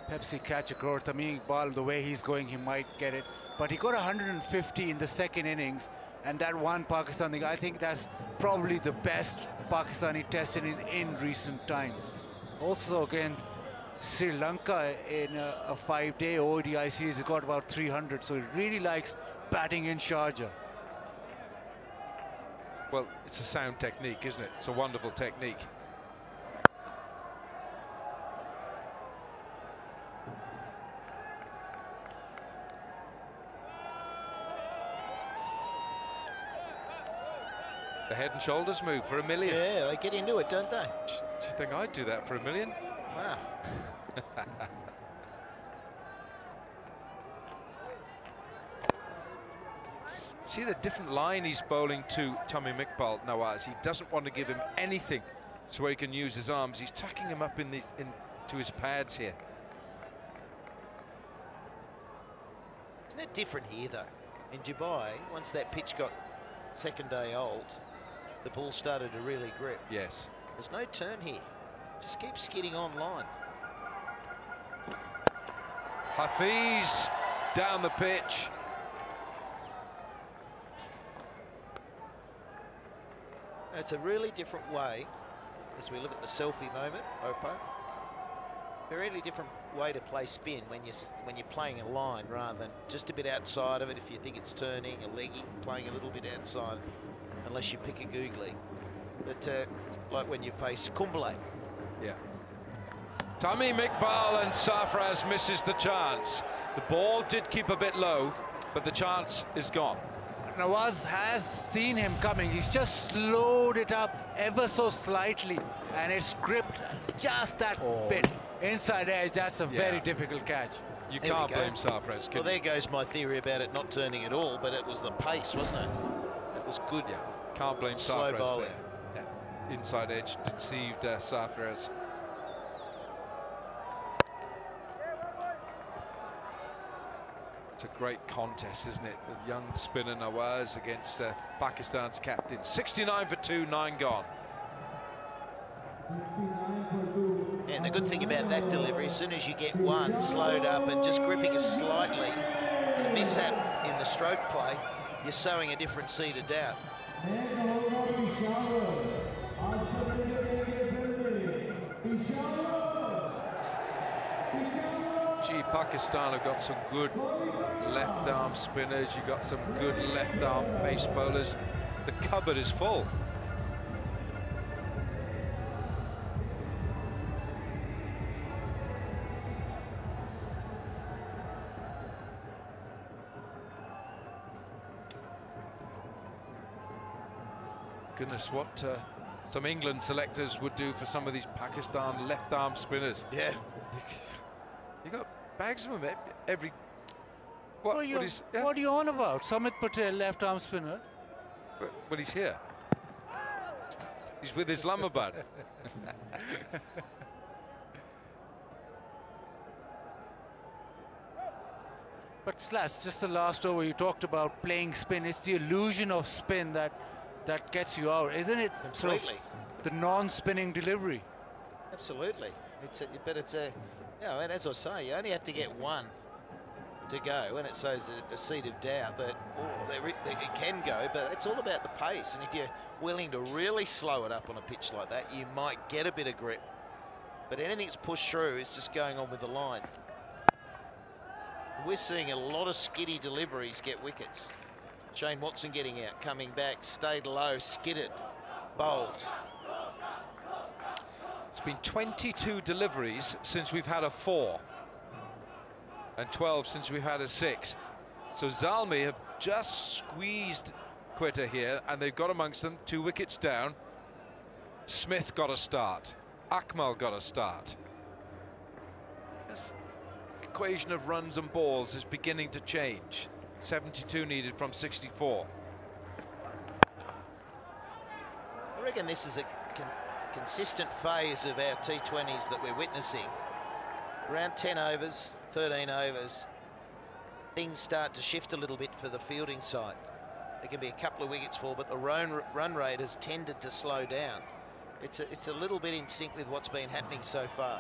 D: Pepsi catch a crore. Tamim Iqbal, the way he's going, he might get it. But he got 150 in the second innings, and that one Pakistan thing, I think that's probably the best Pakistani test innings in recent times. Also against Sri Lanka in a 5-day ODI series, he got about 300, so he really likes batting in Sharjah.
B: Well, it's a sound technique, isn't it? It's a wonderful technique. The head and shoulders move for $1 million.
C: Yeah, they get into it, don't they?
B: Do you think I'd do that for $1 million?
C: Wow.
B: See the different line he's bowling to Tamim Iqbal, Nawaz. He doesn't want to give him anything so he can use his arms. He's tucking him up into his pads here.
C: Isn't it different here, though? In Dubai, once that pitch got second day old, the ball started to really grip.
B: Yes.
C: There's no turn here. Just keep skidding on line.
B: Hafiz down the pitch.
C: It's a really different way, as we look at the selfie moment, Opo. A really different way to play spin when you're playing a line rather than just a bit outside of it. If you think it's turning, a leggy, playing a little bit outside, unless you pick a googly. But like when you face Kumbale.
B: Yeah. Tamim Iqbal, and Sarfraz misses the chance. The ball did keep a bit low, but the chance is gone.
D: Nawaz has seen him coming. He's just slowed it up ever so slightly, and it's gripped just that bit inside edge. That's a very difficult catch.
B: You
C: There we
B: can't
C: go.
B: blame Sarfraz, can
C: Well, there
B: you?
C: goes my theory about it not turning at all, but it was the pace, wasn't it? It was good.
B: Yeah, can't blame
C: Slow
B: Sarfraz
C: bowling.
B: there. Yeah. Inside edge deceived Sarfraz. It's a great contest, isn't it? The young spinner Nawaz against Pakistan's captain. 69 for 2, 9 gone.
C: And the good thing about that delivery, as soon as you get one slowed up and just gripping it slightly, and a mishap in the stroke play, you're sowing a different seed of doubt.
B: Gee, Pakistan have got some good left arm spinners, you've got some good left arm pace bowlers. The cupboard is full. Goodness, what some England selectors would do for some of these Pakistan left arm spinners.
C: Yeah.
B: You got bags of them every.
A: What are you on about? Samit Patel, left arm spinner.
B: Well, he's here. He's with Islamabad.
A: But Slash, just the last over, you talked about playing spin. It's the illusion of spin that gets you out, isn't it?
C: Completely.
A: Sort of the non-spinning delivery.
C: Absolutely. But it's a, you know, and as I say, you only have to get one to go, and it sows a seed of doubt that it can go, but it's all about the pace. And if you're willing to really slow it up on a pitch like that, you might get a bit of grip. But anything that's pushed through is just going on with the line. We're seeing a lot of skiddy deliveries get wickets. Shane Watson getting out, coming back, stayed low, skidded, bowled.
B: It's been 22 deliveries since we've had a 4. And 12 since we've had a 6. So Zalmi have just squeezed Quetta here, and they've got amongst them 2 wickets down. Smith got a start. Akmal got a start. This equation of runs and balls is beginning to change. 72 needed from 64.
C: I reckon this is a consistent phase of our T20s that we're witnessing. Around 10 overs, 13 overs, things start to shift a little bit for the fielding side. There can be a couple of wickets fall, but the run rate has tended to slow down. It's a little bit in sync with what's been happening so far.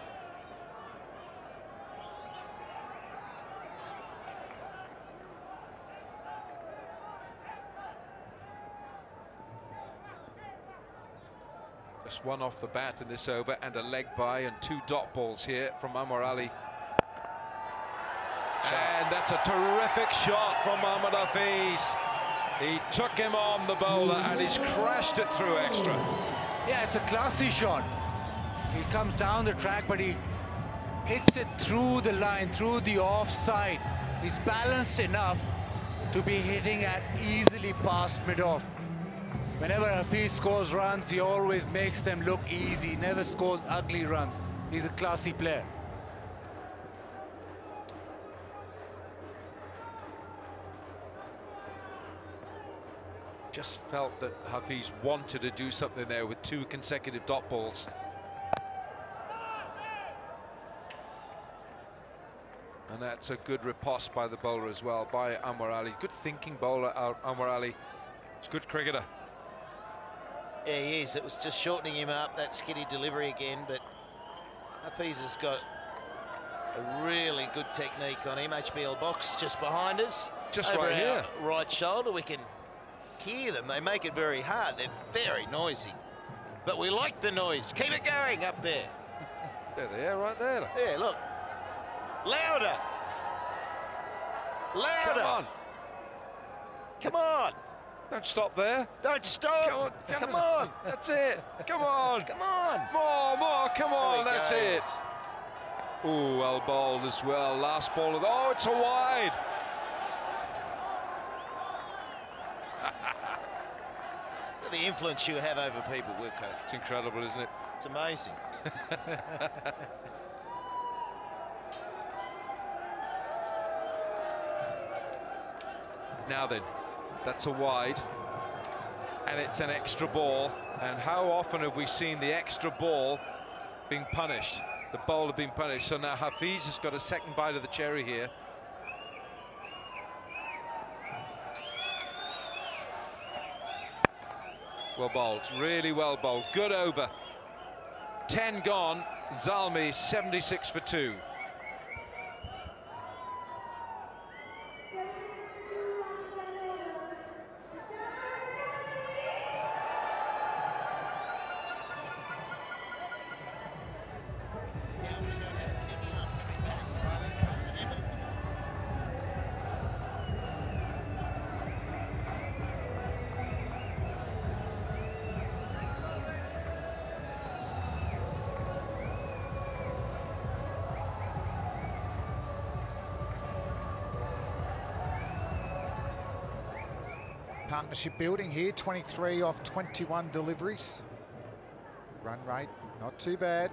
B: Just one off the bat in this over, and a leg by, and 2 dot balls here from Amar Ali. And that's a terrific shot from Mohammad Hafiz. He took him on, the bowler, and he's crashed it through extra.
A: Yeah, it's a classy shot. He comes down the track, but he hits it through the line, through the offside. He's balanced enough to be hitting at easily past mid-off. Whenever Hafiz scores runs, he always makes them look easy, never scores ugly runs. He's a classy player.
B: Just felt that Hafiz wanted to do something there with 2 consecutive dot balls. And that's a good riposte by the bowler as well, by Amar Ali. Good thinking bowler, Amar Ali. It's a good cricketer.
C: Yeah, he is. It was just shortening him up, that skiddy delivery again, but Hafiz has got a really good technique on him. HBL box just behind us.
B: Just
C: over
B: right here.
C: our right shoulder, we can hear them. They make it very hard. They're very noisy. But we like the noise. Keep it going up there.
B: There they are, right there.
C: Yeah, look. Louder. Louder.
B: Come on.
C: Come on.
B: Don't stop there.
C: Don't stop.
B: Come on.
C: Come on.
B: That's it. Come on.
C: Come on.
B: More. Come on.
C: There we
B: That's
C: go.
B: it. Oh, well bowled as well. Last ball. Oh, it's a wide.
C: The influence you have over people, Wilco.
B: It's incredible, isn't it?
C: It's amazing.
B: Now then, that's a wide, and it's an extra ball. And how often have we seen the extra ball being punished? The bowler being punished. So now Hafiz has got a second bite of the cherry here. Well bowled, really well bowled. Good over. 10 gone. Zalmi 76 for 2.
F: Partnership building here, 23 off 21 deliveries. Run rate, not too bad.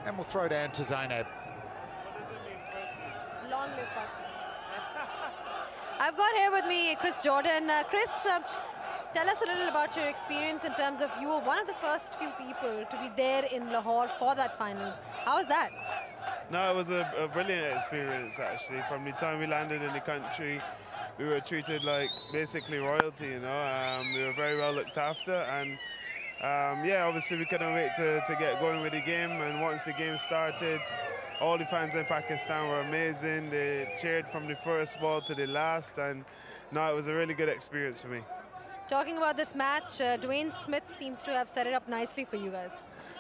F: And we'll throw down to Zainab.
H: Long live Pakistan. I've got here with me Chris Jordan. Chris, tell us a little about your experience in terms of you were one of the first few people to be there in Lahore for that finals. How was that?
I: No, it was a brilliant experience actually. From the time we landed in the country, we were treated like basically royalty, you know. We were very well looked after, and yeah, obviously we couldn't wait to get going with the game. And once the game started, all the fans in Pakistan were amazing. They cheered from the first ball to the last, and no, it was a really good experience for me.
H: Talking about this match, Dwayne Smith seems to have set it up nicely for you guys.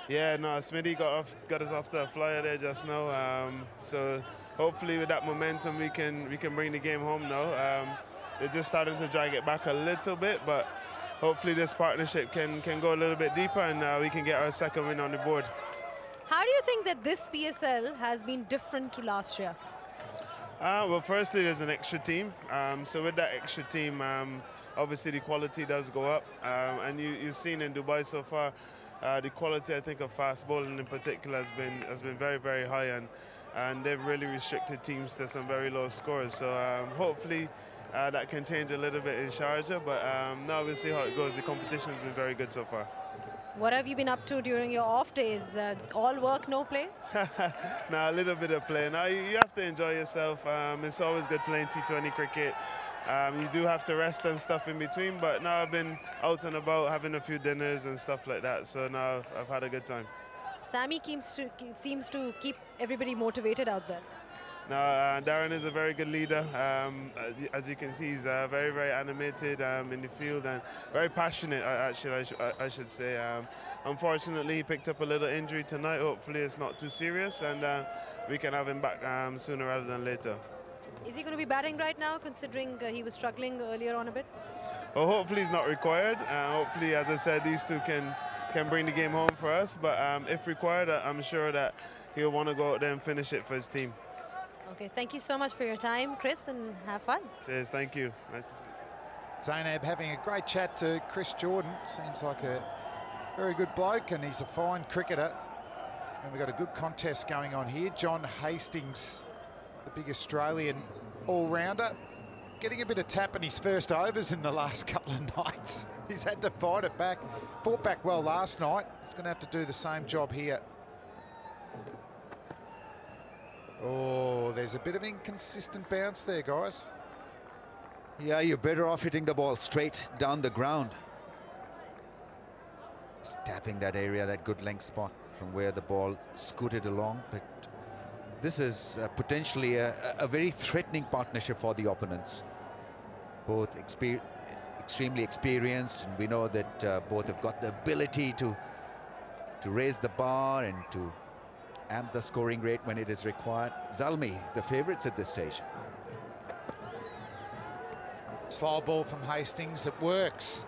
I: Yeah, no, Smithy got us off to a flyer there just now. So hopefully with that momentum we can bring the game home now. They're just starting to drag it back a little bit, but hopefully this partnership can go a little bit deeper, and we can get our second win on the board.
H: How do you think that this PSL has been different to last year?
I: Well, firstly, there's an extra team. So with that extra team, obviously the quality does go up. And you've seen in Dubai so far, the quality, I think, of fast bowling in particular has been very, very high, and they've really restricted teams to some very low scores. So hopefully that can change a little bit in Sharjah, but now we'll see how it goes. The competition has been very good so far.
H: What have you been up to during your off days? All work, no play?
I: Now a little bit of play. Now you have to enjoy yourself. It's always good playing T20 cricket. You do have to rest and stuff in between, but now I've been out and about having a few dinners and stuff like that, so now I've had a good time.
H: Sammy seems to keep everybody motivated out there.
I: Now, Darren is a very good leader. As you can see, he's very, very animated in the field and very passionate, actually, I should say. Unfortunately, he picked up a little injury tonight. Hopefully it's not too serious, and we can have him back sooner rather than later.
H: Is he going to be batting right now, considering he was struggling earlier on a bit?
I: Well, hopefully he's not required. Hopefully, as I said, these two can bring the game home for us. But if required, I'm sure that he'll want to go out there and finish it for his team.
H: Okay, thank you so much for your time, Chris, and have fun.
I: Cheers, thank you. Nice to speak to you.
F: Zainab having a great chat to Chris Jordan. Seems like a very good bloke, and he's a fine cricketer. And we've got a good contest going on here. John Hastings, the big Australian all-rounder, getting a bit of tap in his first overs in the last couple of nights. He's had to fight it back. Fought back well last night. He's going to have to do the same job here. Oh, there's a bit of inconsistent bounce there, guys.
E: Yeah, you're better off hitting the ball straight down the ground. Just tapping that area, that good length spot from where the ball scooted along. But this is potentially a very threatening partnership for the opponents. Both extremely experienced, and we know that both have got the ability to raise the bar and to amp the scoring rate when it is required. Zalmi, the favourites at this stage.
F: Slow ball from Hastings, it works.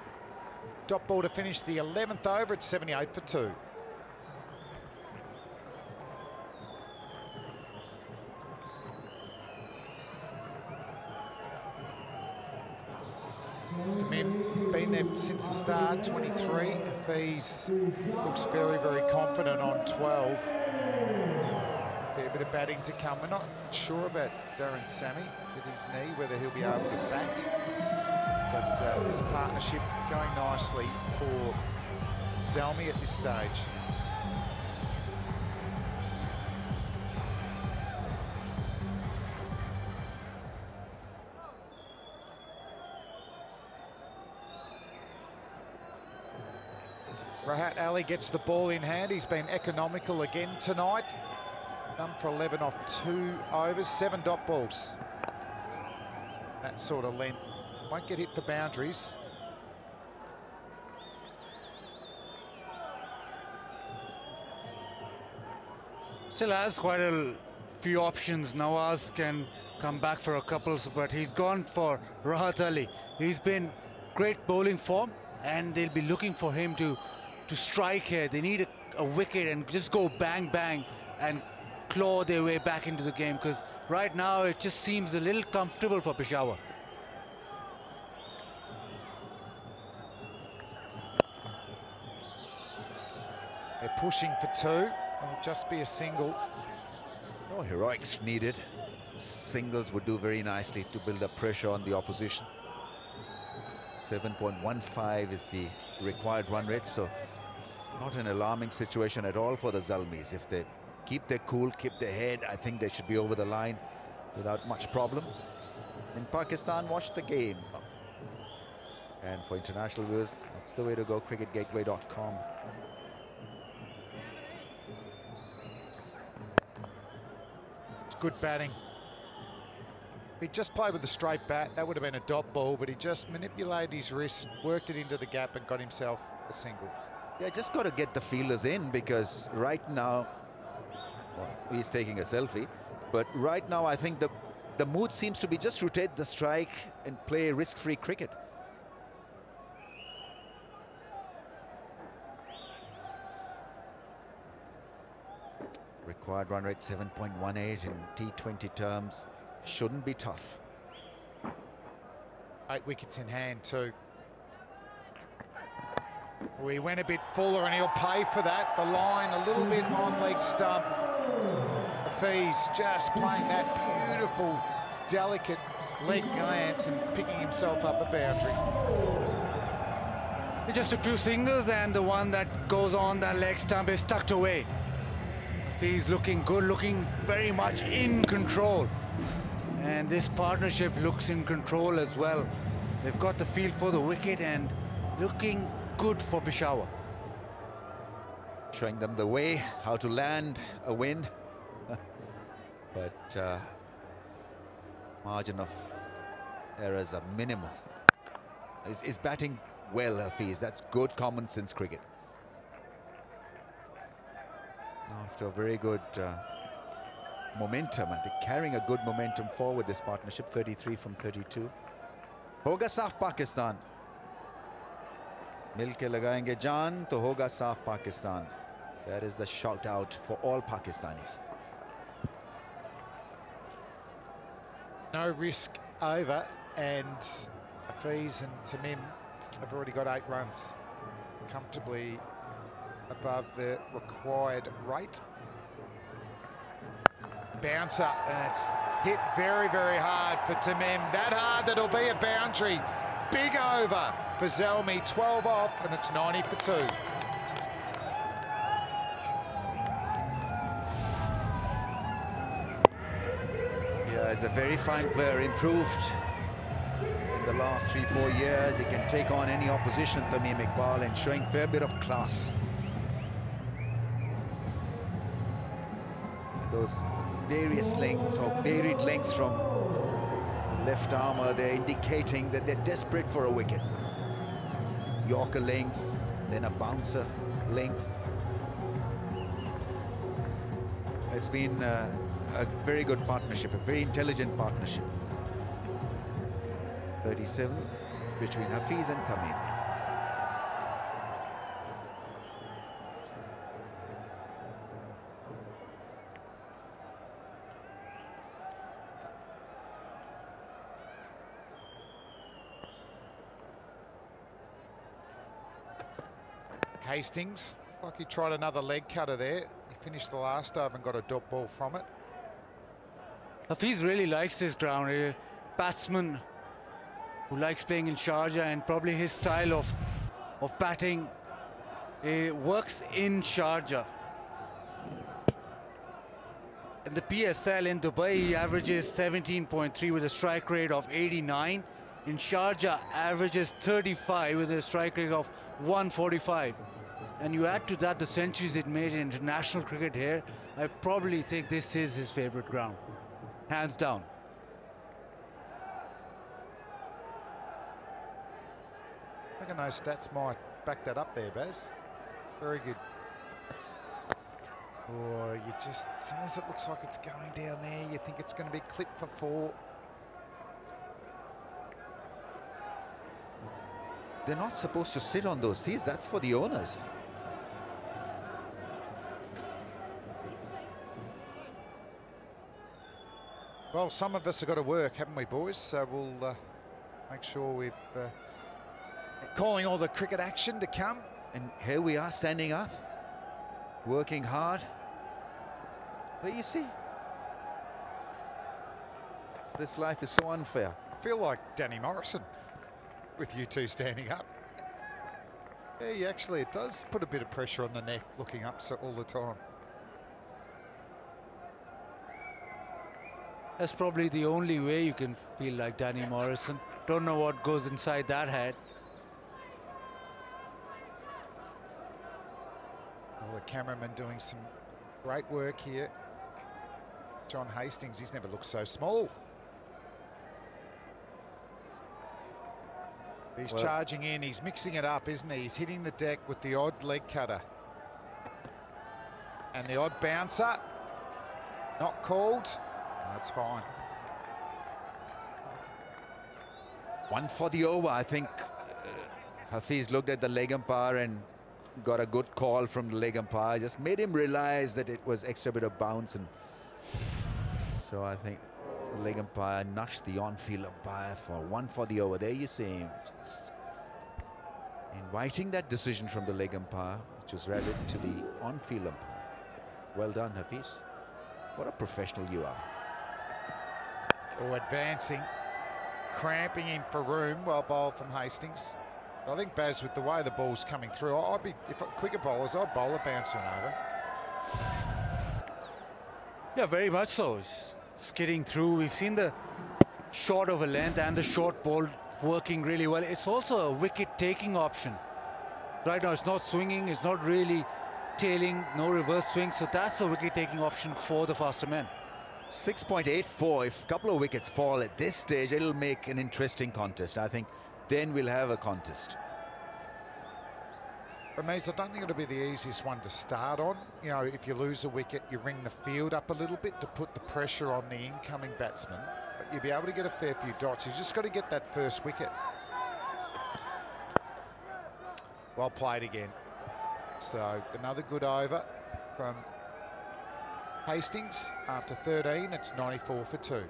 F: Dot ball to finish the 11th over at 78 for 2. Tamim been there since the start, 23. Hafiz looks very, very confident on 12. Be a bit of batting to come. We're not sure about Darren Sammy with his knee, whether he'll be able to bat. But this partnership going nicely for Zalmi at this stage. Rahat Ali gets the ball in hand. He's been economical again tonight. Done for 11 off 2 overs, 7 dot balls. That sort of length. Won't get hit for boundaries.
A: Still has quite a few options. Nawaz can come back for a couple, but he's gone for Rahat Ali. He's been great bowling form, and they'll be looking for him to strike here. They need a wicket and just go bang bang and claw their way back into the game, because right now it just seems a little comfortable for Peshawar.
F: They're pushing for 2. It'll just be a single.
E: No heroics needed. Singles would do very nicely to build up pressure on the opposition. 7.15 is the required run rate, so not an alarming situation at all for the Zalmis. If they keep their cool, keep their head, I think they should be over the line without much problem. In Pakistan, watch the game. And for international viewers, that's the way to go, cricketgateway.com.
F: It's good batting. If he'd just played with a straight bat, that would have been a dot ball, but he just manipulated his wrist, worked it into the gap and got himself a single.
E: Yeah, just got to get the fielders in, because right now, well, he's taking a selfie, but right now I think the mood seems to be just rotate the strike and play risk-free cricket. Required run rate 7.18 in T20 terms. Shouldn't be tough.
F: 8 wickets in hand too. We went a bit fuller and he'll pay for that. The line a little bit on leg stump. Hafiz just playing that beautiful, delicate leg glance and picking himself up a boundary.
A: Just a few singles, and the one that goes on that leg stump is tucked away. Hafiz looking good, looking very much in control. And this partnership looks in control as well. They've got the feel for the wicket and looking good for Peshawar.
E: Showing them the way, how to land a win. But margin of errors are minimal. Is batting well, Hafiz. That's good common sense cricket. After a very good momentum, and they're carrying a good momentum forward, this partnership, 33 from 32. Hoga saaf Pakistan. Milke lagayenge jaan, to hoga saaf Pakistan. That is the shout out for all Pakistanis.
F: No risk over, and Hafiz and Tamim have already got 8 runs, comfortably above the required rate. Bouncer, and it's hit very, very hard for Tamim. That hard that it'll be a boundary. Big over for Zalmi, 12 off, and it's 90 for 2.
E: Yeah, he's a very fine player, improved in the last 3-4 years. He can take on any opposition, Tamim Iqbal, and showing a fair bit of class. Those various lengths or varied lengths from the left armour, they're indicating that they're desperate for a wicket. Yorker length, then a bouncer length. It's been a very good partnership, a very intelligent partnership. 37 between Hafiz and Tamim.
F: Hastings, like he tried another leg cutter there. He finished the last over and got a dot ball from it.
D: Hafiz really likes this ground. A batsman who likes playing in Sharjah, and probably his style of batting works in Sharjah. In the PSL in Dubai, he averages 17.3 with a strike rate of 89. In Sharjah, averages 35 with a strike rate of 145. And you add to that the centuries it made in international cricket here, I probably think this is his favorite ground, hands down.
F: I reckon those stats might back that up there, Baz. Very good. Oh, you just, as soon as it looks like it's going down there, you think it's going to be clipped for 4.
E: They're not supposed to sit on those seats. That's for the owners.
F: Well, some of us have got to work, haven't we, boys? So we'll make sure we've calling all the cricket action to come.
E: And here we are standing up, working hard. There you see. This life is so unfair.
F: I feel like Danny Morrison with you two standing up. Yeah, actually, it does put a bit of pressure on the neck looking up all the time.
D: That's probably the only way you can feel like Danny Morrison. Don't know what goes inside that head.
F: Well, the cameraman doing some great work here. John Hastings, he's never looked so small. He's charging in, he's mixing it up, isn't he? He's hitting the deck with the odd leg cutter. And the odd bouncer. Not called. That's fine.
E: 1 for the over. I think Hafiz looked at the leg umpire and got a good call from the leg umpire. Just made him realize that it was extra bit of bounce, and so I think the leg umpire nudged the on-field umpire for 1 for the over. There you see him just inviting that decision from the leg umpire, which was relevant to the on-field umpire. Well done, Hafiz. What a professional you are.
F: Oh, advancing, cramping in for room. Well bowled from Hastings. I think, Baz, with the way the ball's coming through, I'd be, if quicker bowlers, I'd bowl a bouncer over.
D: Yeah, very much so. Skidding through. We've seen the short over length and the short ball working really well. It's also a wicket taking option. Right now it's not swinging, it's not really tailing, no reverse swing, so that's a wicket taking option for the faster men.
E: 6.84. If a couple of wickets fall at this stage, it'll make an interesting contest. I think then we'll have a contest.
F: Ramiz, I don't think it'll be the easiest one to start on. You know, if you lose a wicket, you ring the field up a little bit to put the pressure on the incoming batsman. But you'll be able to get a fair few dots. You just got to get that first wicket. Well played again. So another good over from Hastings. After 13, it's 94 for 2.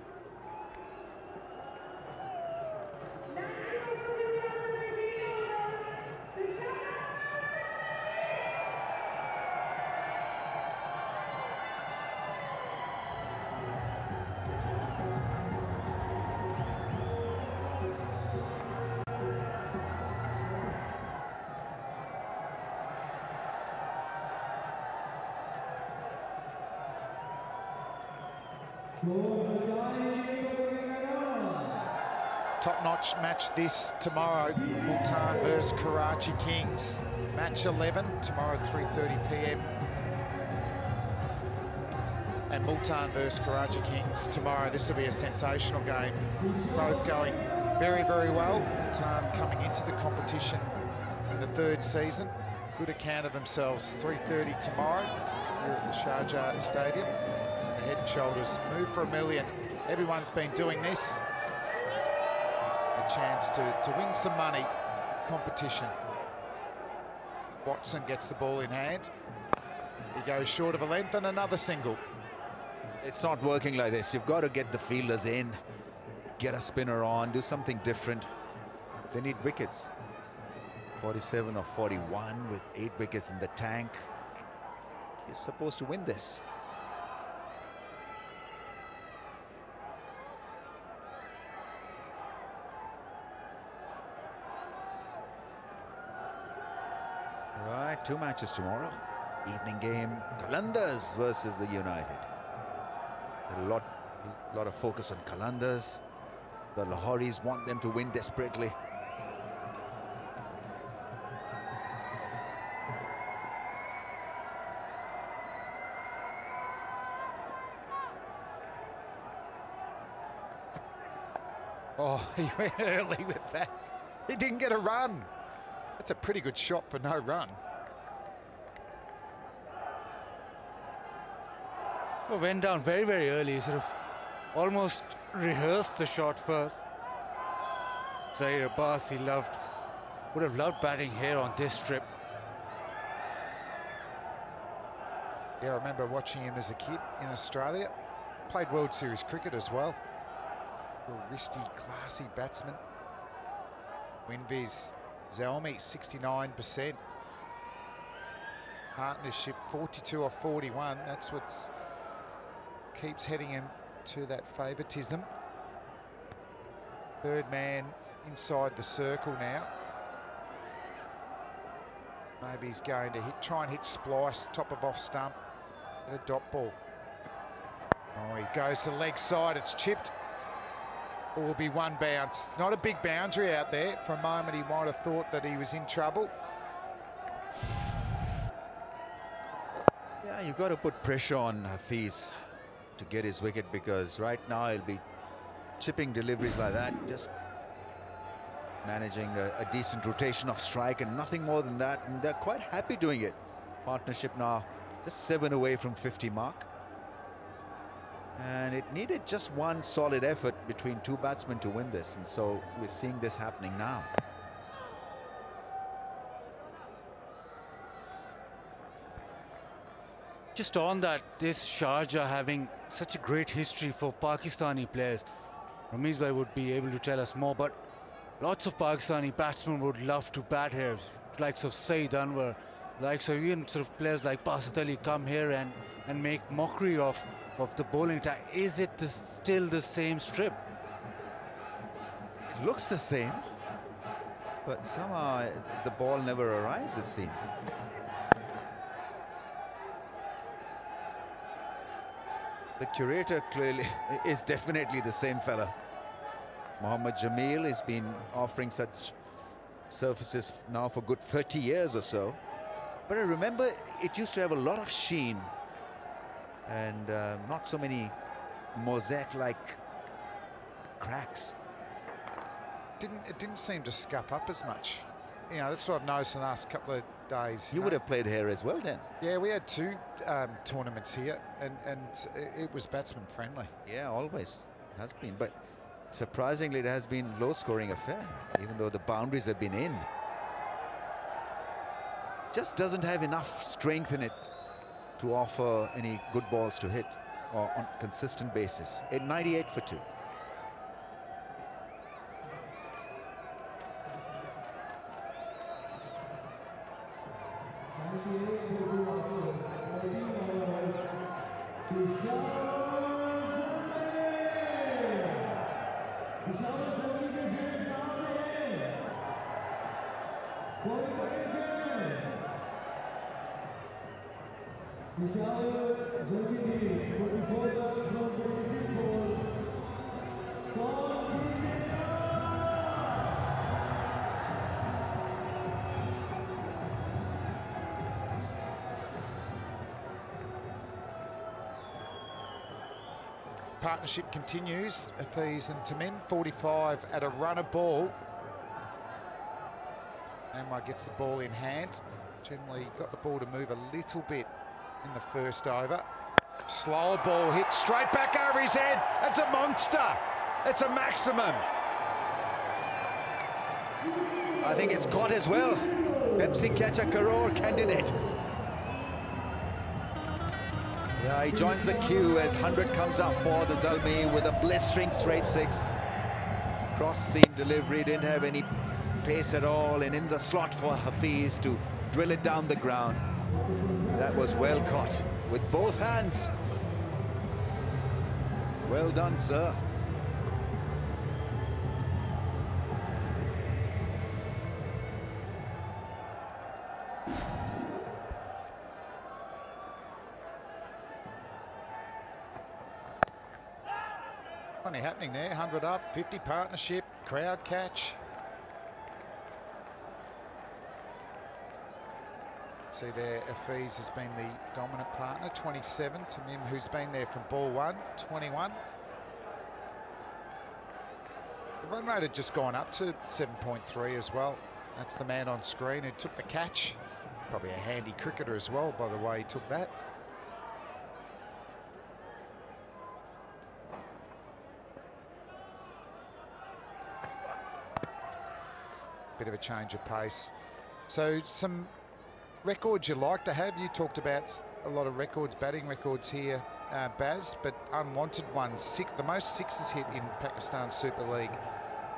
F: Top-notch match this tomorrow. Multan versus Karachi Kings. Match 11 tomorrow at 3:30 p.m. And Multan versus Karachi Kings tomorrow. This will be a sensational game. Both going very, very well. Multan coming into the competition in the 3rd season. Good account of themselves. 3:30 tomorrow here at the Sharjah Stadium. And the Head and Shoulders move for $1 million. Everyone's been doing this. A chance to win some money. Competition. Watson gets the ball in hand. He goes short of a length and another single.
E: It's not working like this. You've got to get the fielders in, get a spinner on, do something different. They need wickets. 47 or 41 with 8 wickets in the tank. He's supposed to win this. Right, 2 matches tomorrow. Evening game, Qalandars versus the United. A lot of focus on Qalandars. The Lahoris want them to win desperately.
F: Oh, he went early with that. He didn't get a run. That's a pretty good shot for no run.
A: Well, went down very, very early. Sort of almost rehearsed the shot first. Zaire Abbas, would have loved batting here on this strip.
F: Yeah, I remember watching him as a kid in Australia. Played World Series cricket as well. Real wristy, classy batsman. Winviz Zalmi, 69%. Partnership, 42 off 41. That's what keeps heading him to that favouritism. Third man inside the circle now. Maybe he's going to try and hit splice, top of off stump, at a dot ball. Oh, he goes to the leg side, it's chipped. It will be one bounce. Not a big boundary out there. For a moment he might have thought that he was in trouble.
E: Yeah, you've got to put pressure on Hafiz to get his wicket, because right now he'll be chipping deliveries like that, just managing a decent rotation of strike and nothing more than that, and they're quite happy doing it. Partnership now just 7 away from 50 mark, and it needed just one solid effort between 2 batsmen to win this, and so we're seeing this happening now.
A: Just on that, this Sharjah having such a great history for Pakistani players. Ramiz bhai would be able to tell us more, but lots of Pakistani batsmen would love to bat here. Likes of Saeed Anwar, likes of even sort of players like Basit Ali come here and make mockery of the bowling attack. Is it still the same strip?
E: It looks the same, but somehow the ball never arrives, it seems. The curator clearly is definitely the same fella. Mohammad Jamil has been offering such surfaces now for good 30 years or so. But I remember it used to have a lot of sheen and not so many mosaic-like cracks.
F: It didn't seem to scuff up as much. You know, that's what I've noticed in the last couple of days.
E: You would have played here as well then.
F: Yeah, we had 2 tournaments here, and it was batsman friendly.
E: Yeah, always has been, but surprisingly it has been low-scoring affair, even though the boundaries have been in. Just doesn't have enough strength in it to offer any good balls to hit or on consistent basis. 98 for 2.
F: Partnership continues. Hafiz and Tamim, 45 at a runner ball. Amwar gets the ball in hand. Generally got the ball to move a little bit in the first over. Slower ball hit straight back over his head. That's a monster. It's a maximum.
E: I think it's caught as well. Pepsi Catch a Crore candidate. Yeah, he joins the queue as 100 comes up for the Zalmi with a blistering straight 6. Cross-seam delivery, didn't have any pace at all, and in the slot for Hafiz to drill it down the ground. That was well caught with both hands. Well done, sir.
F: Plenty happening there. 100 up, 50 partnership, crowd catch. See there, Afiz has been the dominant partner, 27. Tamim, who's been there from ball one, 21. The run rate had just gone up to 7.3 as well. That's the man on screen who took the catch. Probably a handy cricketer as well, by the way he took that. Bit of a change of pace. So some records you like to have. You talked about a lot of records, batting records here, Baz, but unwanted ones. The most sixes hit in Pakistan Super League.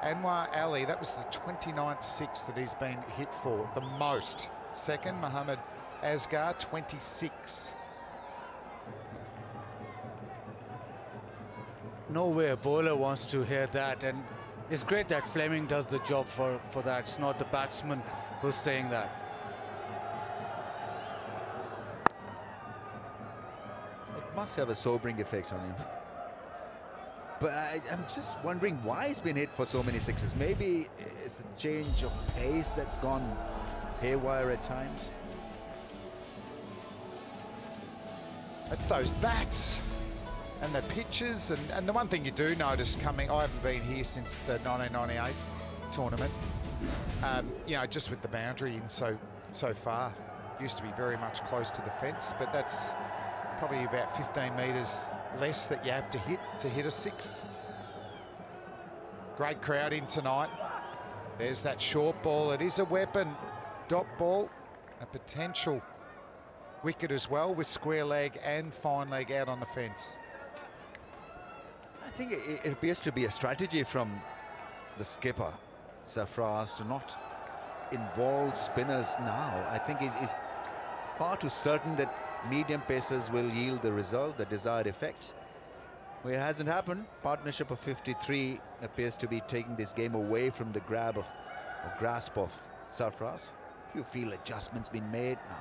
F: Anwar Ali, that was the 29th six that he's been hit for, the most. Second, Muhammad Asghar, 26.
A: No way a bowler wants to hear that, and it's great that Fleming does the job for that. It's not the batsman who's saying that.
E: It must have a sobering effect on him. But I'm just wondering why he's been hit for so many sixes. Maybe it's a change of pace that's gone haywire at times.
F: It's those bats and the pitches, and the one thing you do notice coming, I haven't been here since the 1998 tournament, you know, just with the boundary in so far. Used to be very much close to the fence, but that's probably about 15 metres less that you have to hit a six. Great crowd in tonight. There's that short ball. It is a weapon. Dot ball, a potential wicket as well, with square leg and fine leg out on the fence.
E: I think it appears to be a strategy from the skipper, Sarfraz, to not involve spinners now. I think he's far too certain that medium pacers will yield the result, the desired effect. Well, it hasn't happened. Partnership of 53 appears to be taking this game away from the grasp of Sarfraz. Few field adjustments been made now.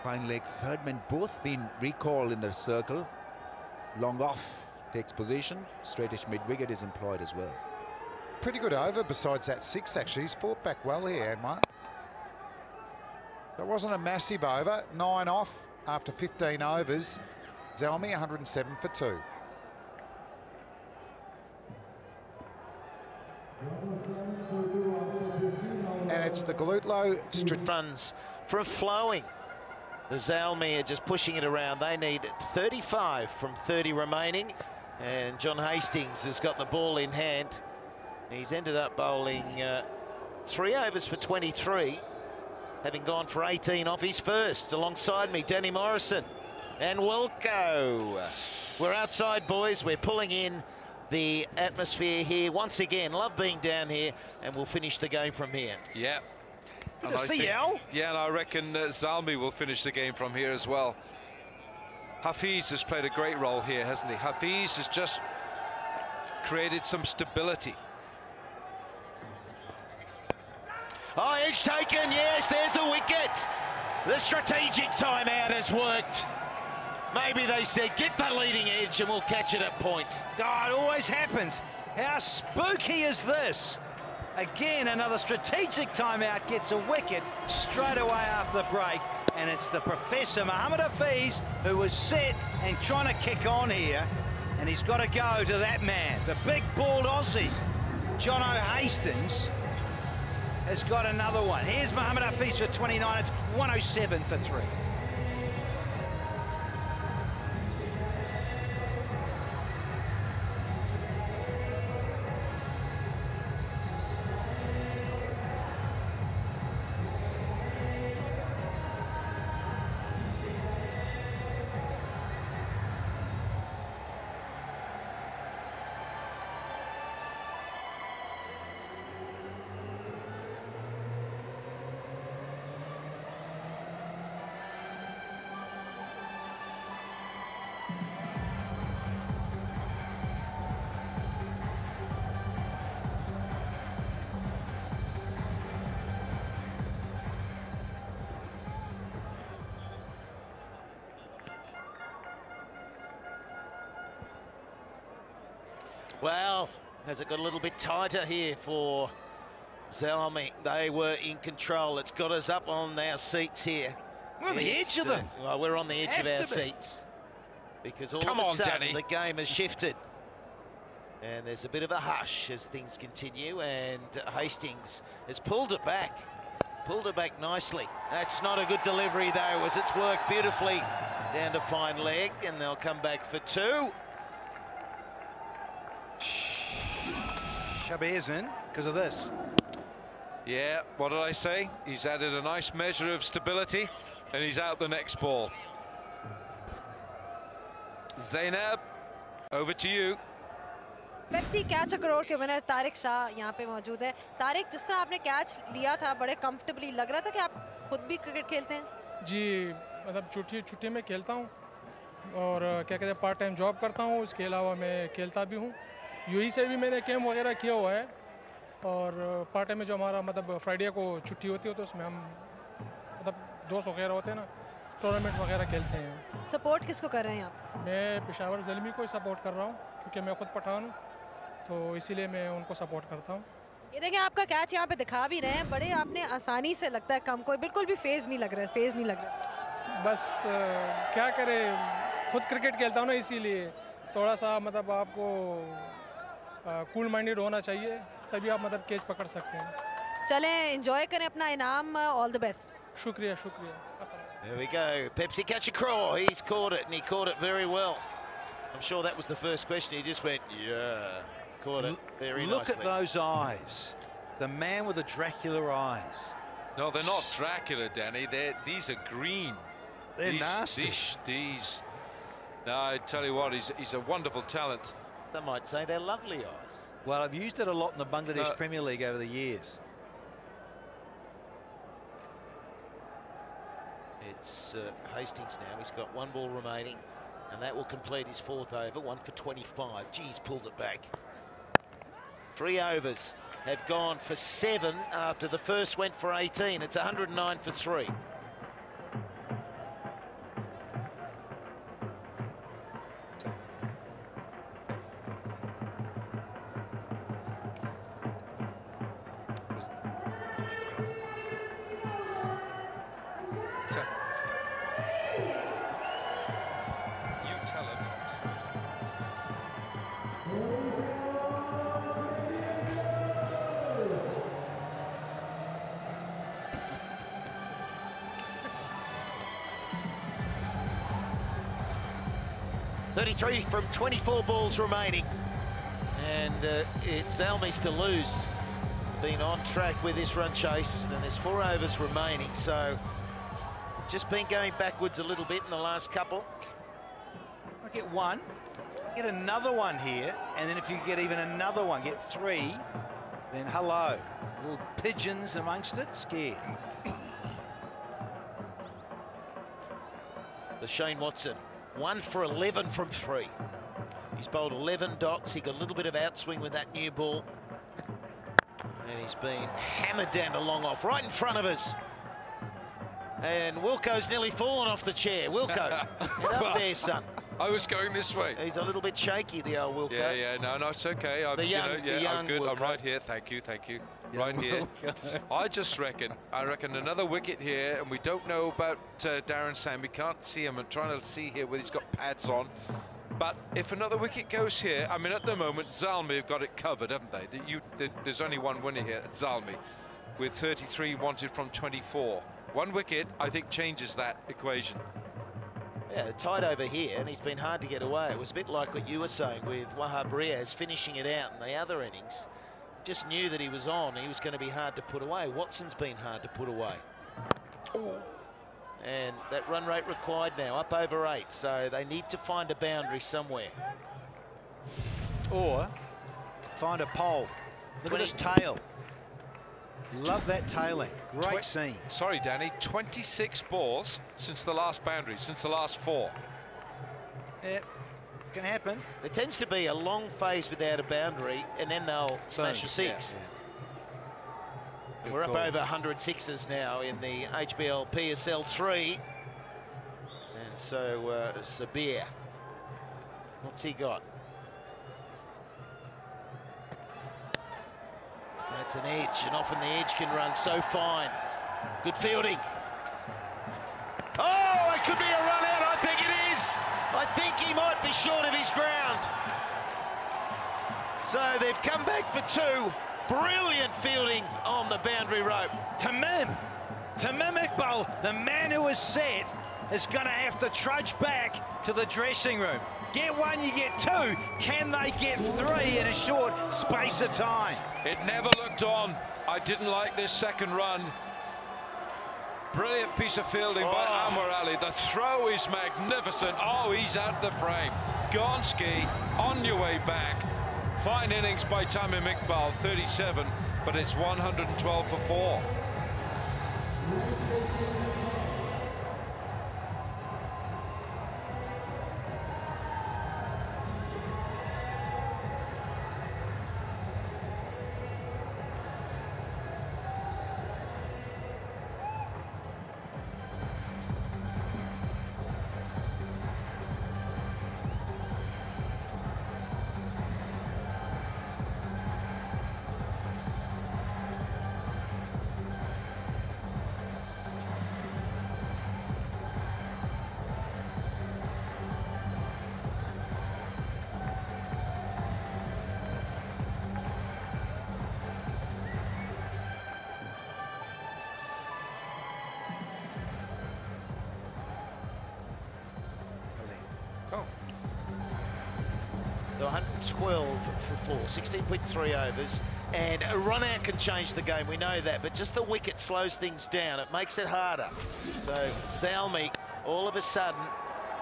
E: Fine leg third man both been recalled in their circle. Long off takes position. Straightish mid wicket is employed as well.
F: Pretty good over besides that six actually. He's fought back well here, Anwar. So it wasn't a massive over. 9 off after 15 overs. Zalmi 107 for 2. And it's the Glutlow
C: Runs from flowing. The Zalmi are just pushing it around. They need 35 from 30 remaining. And John Hastings has got the ball in hand. He's ended up bowling 3 overs for 23, having gone for 18 off his first. Alongside me, Danny Morrison and Wilco. We're outside, boys. We're pulling in the atmosphere here once again. Love being down here, and we'll finish the game from here.
B: Yeah.
C: Good to see you, Al.
B: Yeah, and I reckon Zalmi will finish the game from here as well. Hafiz has played a great role here, hasn't he? Hafiz has just created some stability.
C: Oh, edge taken, yes, there's the wicket. The strategic timeout has worked. Maybe they said, get the leading edge and we'll catch it at point.
D: Oh, it always happens. How spooky is this? Again, another strategic timeout gets a wicket straight away after the break, and it's the Professor Mohammad Hafiz who was set and trying to kick on here, and he's got to go to that man, the big bald Aussie. Jono Hastings has got another one. Here's Mohammad Hafiz for 29. It's 107 for 3.
C: Well, has it got a little bit tighter here for Zalmi? They were in control. It's got us up on our seats here.
D: We're on the edge of them.
C: Well, we're on the edge of our seats. Because all of a sudden the game has shifted. And there's a bit of a hush as things continue, and Hastings has pulled it back. Pulled it back nicely. That's not a good delivery though, as it's worked beautifully down to fine leg, and they'll come back for two.
D: Shabear's in because of this.
B: Yeah, what did I say? He's added a nice measure of stability, and he's out the next ball. Zainab, over to you.
H: Pepsi catch crore के winner Tariq Shah यहाँ पे मौजूद है। तारिक, जिस तरह आपने catch लिया था बड़े कंफर्टेबली, लग रहा था कि आप खुद भी क्रिकेट खेलते हैं?
J: जी, मतलब छुट्टी में खेलता हूँ और क्या कहते हैं, पार्ट टाइम जॉब करता हूँ, इसके अलावा मैं खेलता भी हूँ। यूई से भी मैंने कैम्प वगैरह किया हुआ है, और पार्ट टाइम में जो हमारा मतलब फ्राइडे को छुट्टी होती है तो उसमें हम मतलब दोस्त वगैरह होते हैं ना, टूर्नामेंट वगैरह खेलते हैं।
H: सपोर्ट किसको कर रहे हैं आप?
J: मैं पेशावर ज़ल्मी को सपोर्ट कर रहा हूँ, क्योंकि मैं खुद पठान हूँ, तो इसीलिए मैं उनको सपोर्ट करता हूँ।
H: ये देखिए, आपका कैच यहाँ पे दिखा भी रहे हैं, बड़े आपने आसानी से लगता है कम, कोई बिल्कुल भी फेज नहीं लग रहा है,
J: बस क्या करें, खुद क्रिकेट खेलता हूँ ना, इसीलिए थोड़ा सा मतलब आपको कूल माइंडेड होना चाहिए, तभी आप मतलब कैच पकड़ सकते हैं।
H: चलें, एंजॉय करें अपना इनाम, ऑल द बेस्ट।
J: शुक्रिया।
C: There we go. Pepsi catch a craw. He's caught it, and he caught it very well. I'm sure that was the first question. He just went, yeah, caught it very nicely.
D: Look at those eyes. The man with the Dracula eyes.
B: No, they're not Dracula, Danny. These are green.
D: They're nasty.
B: No, I tell you what, he's a wonderful talent.
C: Some might say they're lovely eyes.
D: Well, I've used it a lot in the Bangladesh Premier League over the years.
C: It's Hastings now. He's got one ball remaining, and that will complete his fourth over. 1 for 25. Geez, pulled it back. 3 overs have gone for 7 after the first went for 18. It's 109 for 3. From 24 balls remaining, and it's Zalmi's to lose. Been on track with this run chase, and there's 4 overs remaining, so just been going backwards a little bit in the last couple.
D: I get one, get another one here, and then if you get even another one, get 3, then hello. Little pigeons amongst it, scared.
C: The Shane Watson. 1 for 11 from 3. He's bowled 11 dots. He got a little bit of outswing with that new ball. And he's been hammered down to long off, right in front of us. And Wilco's nearly fallen off the chair. Wilco, get up there, son.
B: I was going this way.
C: He's a little bit shaky, the old Wilco.
B: Yeah, no, it's okay. I'm,
C: the young
B: I'm good.
C: Wilco.
B: I'm right here. Thank you. Right here. I reckon another wicket here, and we don't know about Darren Sam. We can't see him. I'm trying to see here whether he's got pads on. But if another wicket goes here, I mean, at the moment, Zalmi have got it covered, haven't they? There's only one winner here, Zalmi, with 33 wanted from 24. One wicket, I think, changes that equation.
C: Yeah, tight over here, and he's been hard to get away. It was a bit like what you were saying with Wahab Riaz finishing it out in the other innings. Just knew that he was on. He was going to be hard to put away. Watson's been hard to put away. Ooh. And that run rate required now, up over 8. So they need to find a boundary somewhere.
D: Or find a pole. Look at his tail. Love that tailing. Great scene.
B: Sorry, Danny, 26 balls since the last boundary, since the last 4.
D: Yeah, can happen.
C: There tends to be a long phase without a boundary, and then they'll smash a 6. Yeah. We're up over 100 sixes now in the HBL PSL 3. And so Sabir, what's he got? That's an edge, and often the edge can run so fine. Good fielding. Oh, it could be a run out. I think it is. I think he might be short of his ground. So they've come back for two. Brilliant fielding on the boundary rope.
D: Tamim Iqbal, the man who is set, is going to have to trudge back to the dressing room. Get one, you get two. Can they get three in a short space of time?
B: It never looked on. I didn't like this second run. Brilliant piece of fielding by Anwar Ali. The throw is magnificent. Oh, he's out the frame. Gonski on your way back. Fine innings by Tamim Iqbal, 37, but it's 112 for 4.
C: They're 112 for 4, 16.3 overs, and a run out can change the game, we know that, but just the wicket slows things down, it makes it harder. So Zalmi, all of a sudden,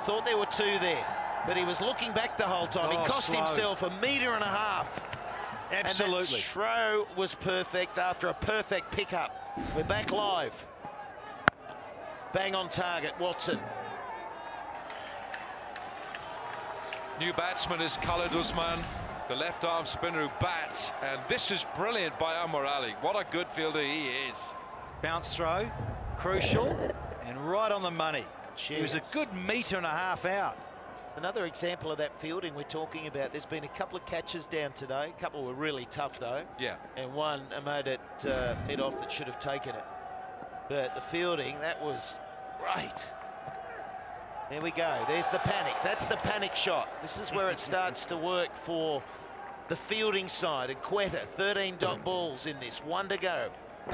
C: thought there were two there, but he was looking back the whole time. He cost himself 1.5 meters.
D: Absolutely.
C: And that throw was perfect after a perfect pickup. We're back live. Bang on target, Watson.
B: New batsman is Khalid Usman, the left-arm spinner who bats, and this is brilliant by Anwar Ali. What a good fielder he is.
D: Bounce throw, crucial, and right on the money.
C: Cheers.
D: He was a good 1.5 meters out.
C: Another example of that fielding we're talking about. There's been a couple of catches down today. A couple were really tough, though.
B: Yeah.
C: And one made it mid-off that should have taken it. But the fielding, that was great. There we go. There's the panic. That's the panic shot. This is where it starts to work for the fielding side. And Quetta, 13 dot balls in this. 1 to go.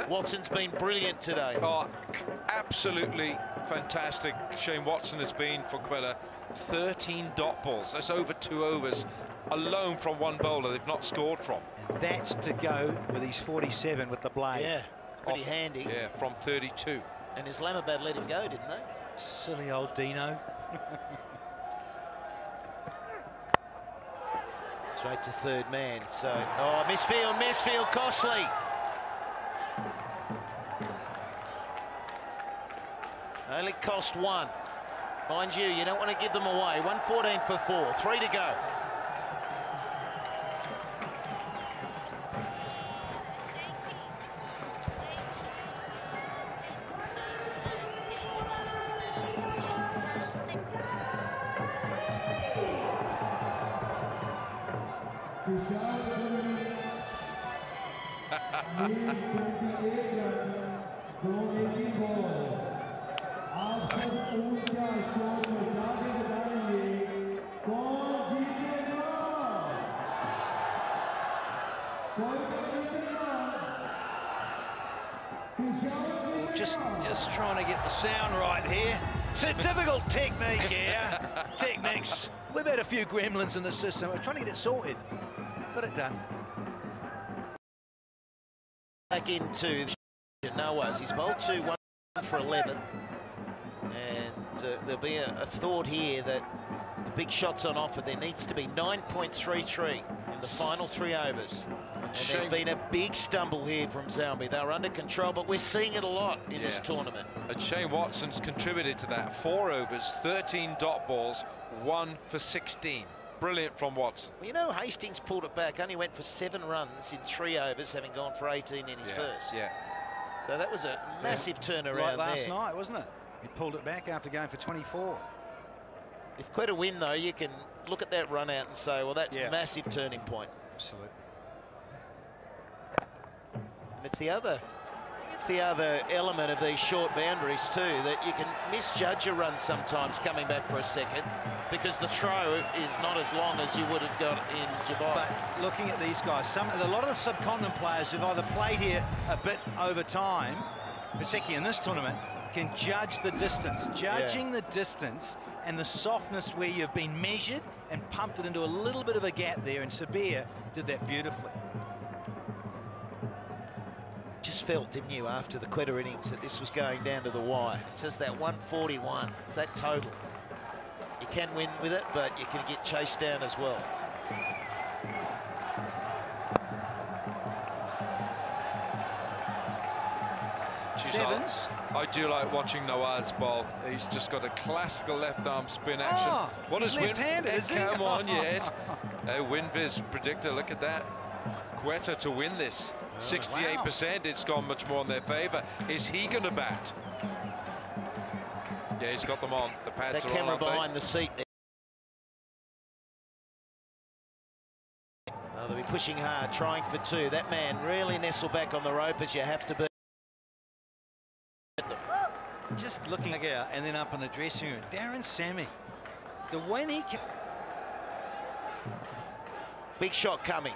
C: Watson's been brilliant today.
B: Oh, absolutely fantastic. Shane Watson has been for Quetta. 13 dot balls. That's over 2 overs alone from one bowler they've not scored from.
D: And that's to go with his 47 with the blade.
C: Yeah, pretty handy.
B: Yeah, from 32.
C: And Islamabad let him go, didn't they?
D: Silly old Dino.
C: Straight to third man. So, oh, misfield, costly. Only cost 1. Mind you don't want to give them away. 114 for 4. 3 to go.
D: Just trying to get the sound right here. It's a difficult technique here. Techniques. We've had a few gremlins in the system. We're trying to get it sorted. Got it done.
C: Back into Nawaz. He's bowled 2-1 for 11. And there'll be a thought here that the big shot's on offer. There needs to be 9.33 in the final 3 overs. And there's been a big stumble here from Zalmi. They were under control, but we're seeing it a lot in this tournament.
B: And Shane Watson's contributed to that. 4 overs, 13 dot balls, 1 for 16. Brilliant from Watson.
C: Well, you know, Hastings pulled it back, only went for 7 runs in 3 overs, having gone for 18 in his first.
B: Yeah.
C: So that was a massive turnaround
D: last night, wasn't it? He pulled it back after going for 24.
C: If Quetta win, though, you can look at that run out and say, well, that's a massive turning point.
D: Absolutely.
C: It's the other element of these short boundaries too, that you can misjudge a run sometimes coming back for a second because the throw is not as long as you would have got in Dubai.
D: But looking at these guys, a lot of the subcontinent players who've either played here a bit over time, particularly in this tournament, can judge the distance. Judging the distance and the softness where you've been measured and pumped it into a little bit of a gap there, and Sabir did that beautifully.
C: Just felt, didn't you, after the Quetta innings that this was going down to the wire. It's just that 141, it's that total. You can win with it, but you can get chased down as well.
H: Sevens.
B: I do like watching Nawaz bowl. He's just got a classical left arm spin action.
D: Oh,
B: what
D: he's
B: is
D: left-handed, is he?
B: Come on, yes. WinViz predictor, look at that. Quetta to win this. 68%, it's gone much more in their favour. Is he going to bat? Yeah, he's got them on. The pads
C: that
B: are
C: camera
B: on,
C: behind the seat there. Oh, they'll be pushing hard, trying for two. That man really nestled back on the rope as you have to be.
D: Just looking out and then up in the dressing room, Darren Sammy, the when he can...
C: Big shot coming.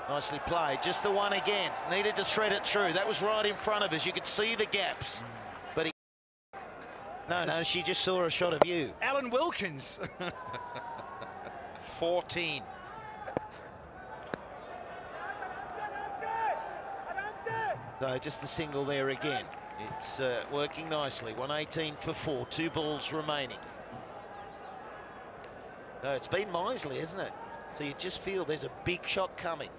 C: Nicely played, just the one again. Needed to thread it through. That was right in front of us. You could see the gaps. But he... No, she just saw a shot of you.
D: Alan Wilkins.
B: 14.
C: So just the single there again. It's working nicely. 118 for 4, 2 balls remaining. No, it's been Misley, isn't it? So you just feel there's a big shot coming.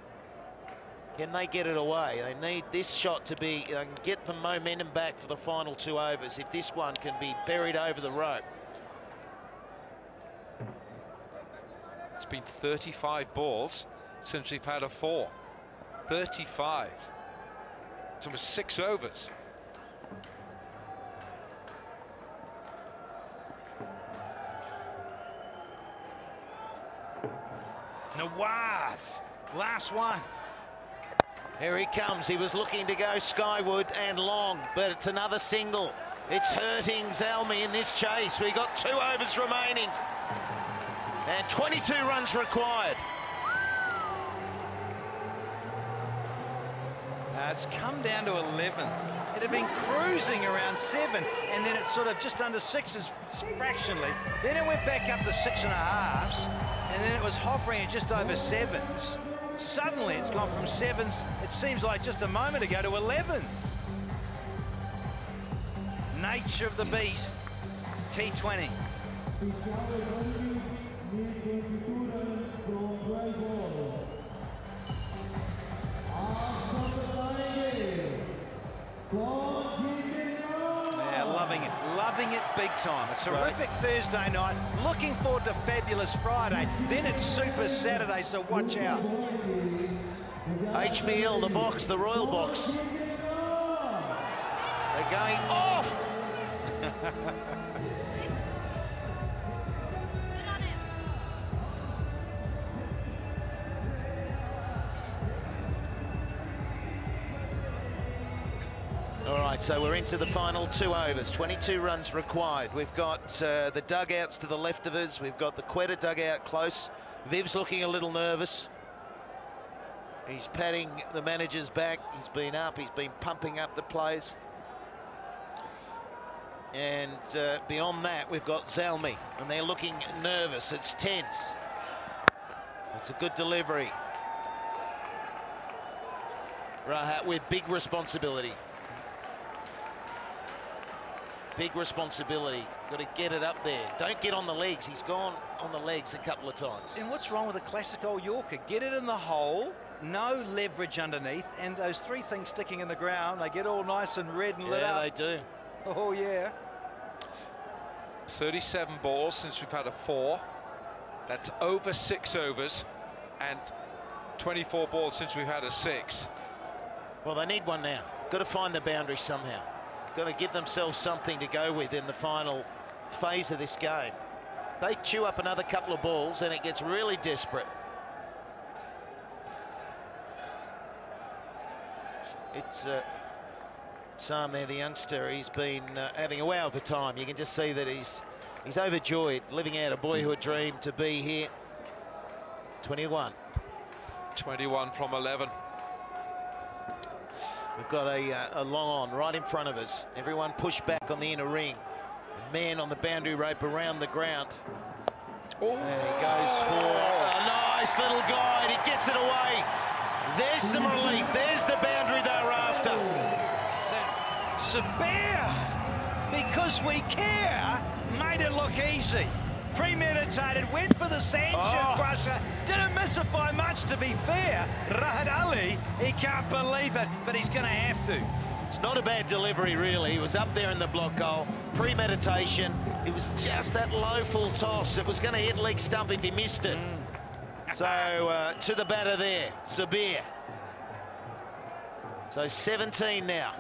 C: Can they get it away? They need this shot to be, get the momentum back for the final 2 overs. If this one can be buried over the rope.
B: It's been 35 balls since we've had a 4. 35. It's almost 6 overs.
D: Nawaz, last one.
C: Here he comes. He was looking to go skyward and long, but it's another single. It's hurting Zalmi in this chase. We got 2 overs remaining and 22 runs required.
D: It's come down to 11s. It had been cruising around 7, and then it's sort of just under 6s fractionally. Then it went back up to 6.5s, and then it was hovering at just over 7s. Suddenly it's gone from 7s, it seems like just a moment ago, to 11s. Nature of the beast, T20. Yeah, loving it big time. A terrific Thursday night, looking forward to fabulous Friday, then it's Super Saturday, so watch out.
C: HBL, the box, the Royal box. They're going off! All right, so we're into the final 2 overs, 22 runs required. We've got the dugouts to the left of us. We've got the Quetta dugout close. Viv's looking a little nervous. He's patting the manager's back. He's been up, he's been pumping up the players. And beyond that, we've got Zalmi, and they're looking nervous. It's tense. It's a good delivery. Rahat with big responsibility. Big responsibility. Got to get it up there. Don't get on the legs. He's gone on the legs a couple of times.
D: And what's wrong with a classic old Yorker? Get it in the hole, no leverage underneath, and those 3 things sticking in the ground, they get all nice and red and lit up.
C: Yeah, they do.
D: Oh, yeah.
B: 37 balls since we've had a 4. That's over 6 overs, and 24 balls since we've had a 6.
C: Well, they need one now. Got to find the boundary somehow. Got to give themselves something to go with in the final phase of this game. They chew up another couple of balls and it gets really desperate. It's Sam there, the youngster. He's been having a wow of a time. You can just see that he's overjoyed, living out a boyhood dream to be here. 21.
B: 21 from 11.
C: We've got a long on right in front of us. Everyone pushed back on the inner ring. Man on the boundary rope around the ground.
B: Oh.
C: There he goes for a nice little guide. He gets it away. There's some relief. There's the boundary they're after.
D: Sabir, because we care, made it look easy. Premeditated, went for the sanction crusher, didn't miss it by much, to be fair. Rahat Ali, he can't believe it, but he's going to have to.
C: It's not a bad delivery, really. He was up there in the block hole. Premeditation. It was just that low full toss. It was going to hit leg stump if he missed it. So to the batter there, Sabir. So 17 now.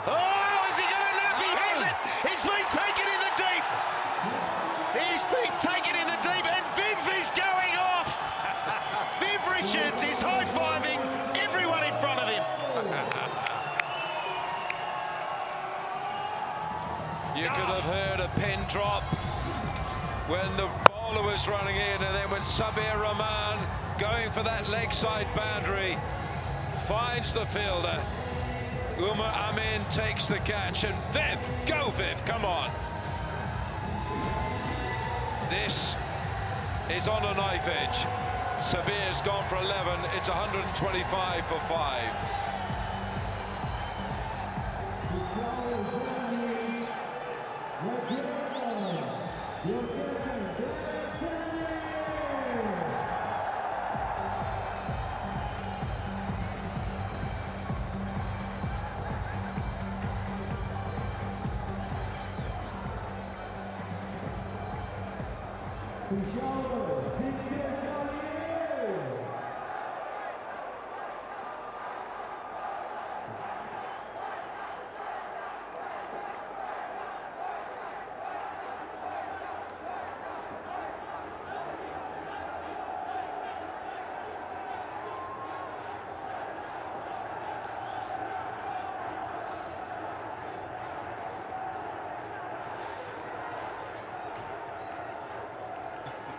C: Oh, has he got enough? He has it. He's been taken in the deep. He's been taken in the deep, and Viv is going off. Viv Richards is high-fiving everyone in front of him.
B: You could have heard a pin drop when the bowler was running in, and then when Sabir Rahman going for that leg side boundary finds the fielder. Umar Amin takes the catch, and Viv, go Viv, come on. This is on a knife edge. Sabir's gone for 11, it's 125 for 5.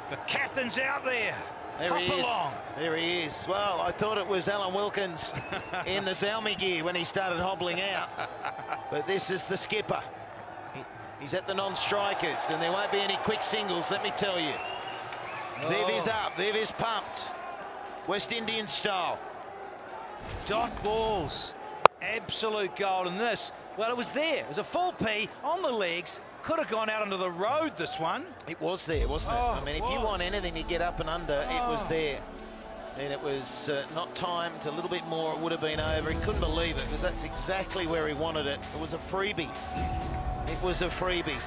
D: The captain's out there.
C: There
D: Hop
C: he is.
D: along.
C: There he is. Well, I thought it was Alan Wilkins in the Zalmi gear when he started hobbling out. But this is the skipper. He's at the non-strikers, and there won't be any quick singles, let me tell you. Viv is up. Viv is pumped. West Indian style.
D: Dot balls. Absolute gold. And this, well, it was there. It was a full P on the legs. Could have gone out onto the road, this one.
C: It was there, wasn't it? I mean, if you want anything to get up and under, it was there. And it was not timed, a little bit more, it would have been over. He couldn't believe it, because that's exactly where he wanted it. It was a freebie. It was a freebie.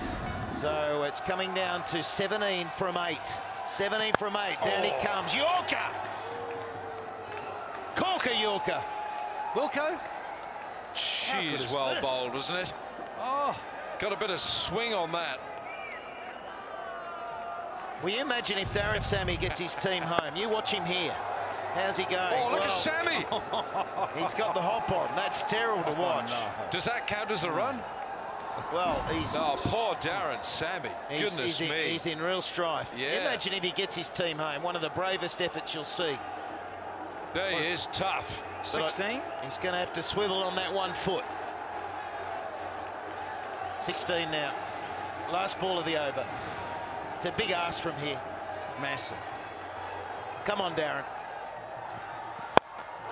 C: So it's coming down to 17 from 8. 17 from 8. Down he comes. Yorker! Corker Yorker.
D: Wilco?
B: She is well bowled, wasn't it?
D: Oh.
B: Got a bit of swing on that.
C: Will you imagine if Darren Sammy gets his team home? You watch him here. How's he going?
B: Oh, look at Sammy.
C: He's got the hop on. That's terrible to watch.
B: Does that count as a run?
C: Well, he's...
B: Oh, poor Darren Sammy. Goodness me.
C: He's in real strife.
B: Yeah.
C: Imagine if he gets his team home. One of the bravest efforts you'll see.
B: There he is, tough.
D: 16?
C: He's going to have to swivel on that 1 foot. 16 now. Last ball of the over. It's a big ask from here.
D: Massive.
C: Come on, Darren.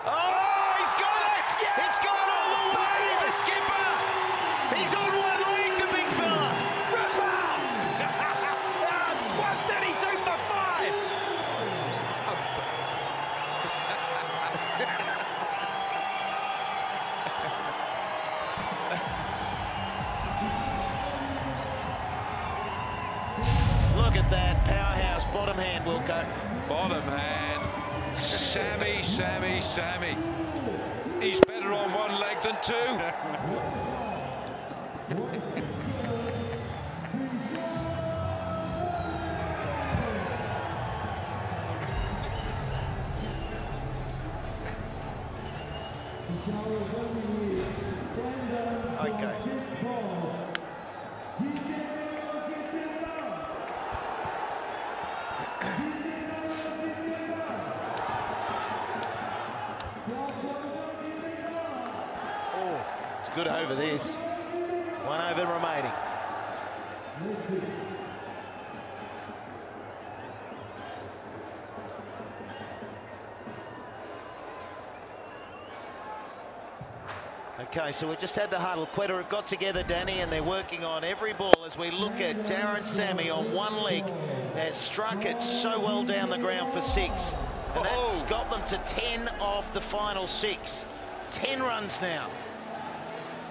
C: Oh, he's got it! Yes! It's gone all the way, the skipper! He's on one leg, the big fella!
D: It's 132 for 5!
C: Look at that powerhouse bottom hand, Wilco.
B: Bottom hand. Sammy, Sammy, Sammy. He's better on one leg than two.
C: Okay. Oh, it's good over this. 1 over remaining. Okay, so we just had the huddle. Quetta have got together, Danny, and they're working on every ball as we look at Darren Sammy on one leg. Has struck it so well down the ground for 6. And that's got them to 10 off the final 6. 10 runs now.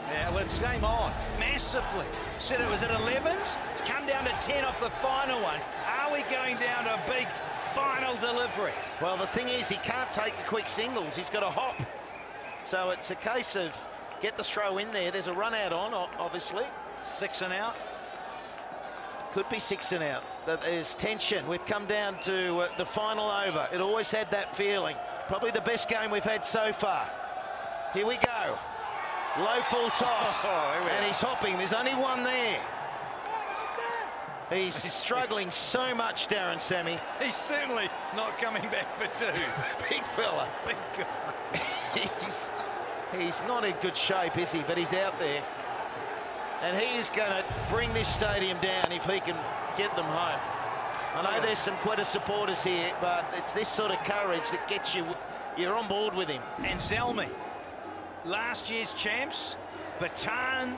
D: Yeah, well, it's game on massively. Said it was at 11s. It's come down to 10 off the final one. Are we going down to a big final delivery?
C: Well, the thing is, he can't take the quick singles. He's got to hop. So it's a case of get the throw in there. There's a run out on, obviously.
D: 6 and out.
C: Could be 6 and out. There's tension. We've come down to the final over. It always had that feeling. Probably the best game we've had so far. Here we go. Low full toss. And he's hopping. There's only one there. He's struggling so much, Darren Sammy.
D: He's certainly not coming back for 2.
C: Big fella.
D: Big guy.
C: He's not in good shape, is he? But he's out there. And he is going to bring this stadium down if he can get them home. I know there's some Quetta supporters here, but it's this sort of courage that gets you, you're on board with him.
D: And Zalmi, last year's champs, Bataan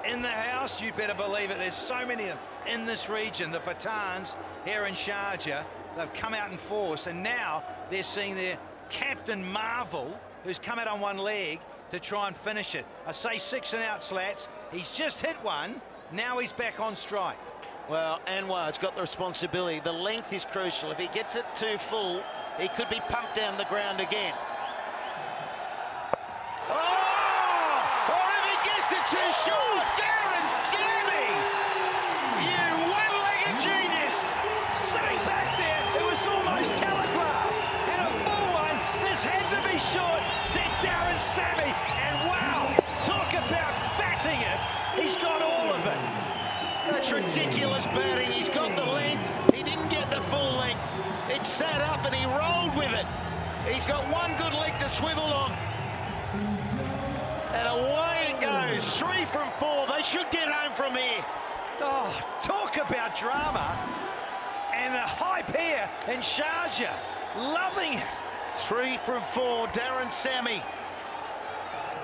D: in the house, you better believe it. There's so many of them in this region, the Batans here in Sharjah. They've come out in force, and now they're seeing their captain Marvel, who's come out on one leg to try and finish it. I say 6 and out, Slats. He's just hit one. Now he's back on strike.
C: Well, Anwar's got the responsibility. The length is crucial. If he gets it too full, he could be pumped down the ground again. Oh! Or if he gets it too short, Darren Sammy! You one-legged genius!
D: Sitting back there, it was almost telegraphed. And a full one, this had to be short, said Darren Sammy. And wow, talk about fatting it. He's got all of it.
C: That's ridiculous batting. He's got the length. He didn't get the full length. It sat up and he rolled with it. He's got one good leg to swivel on. And away it goes. 3 from 4. They should get home from here.
D: Oh, talk about drama. And the hype here in Sharjah. Loving it.
C: 3 from 4. Darren Sammy.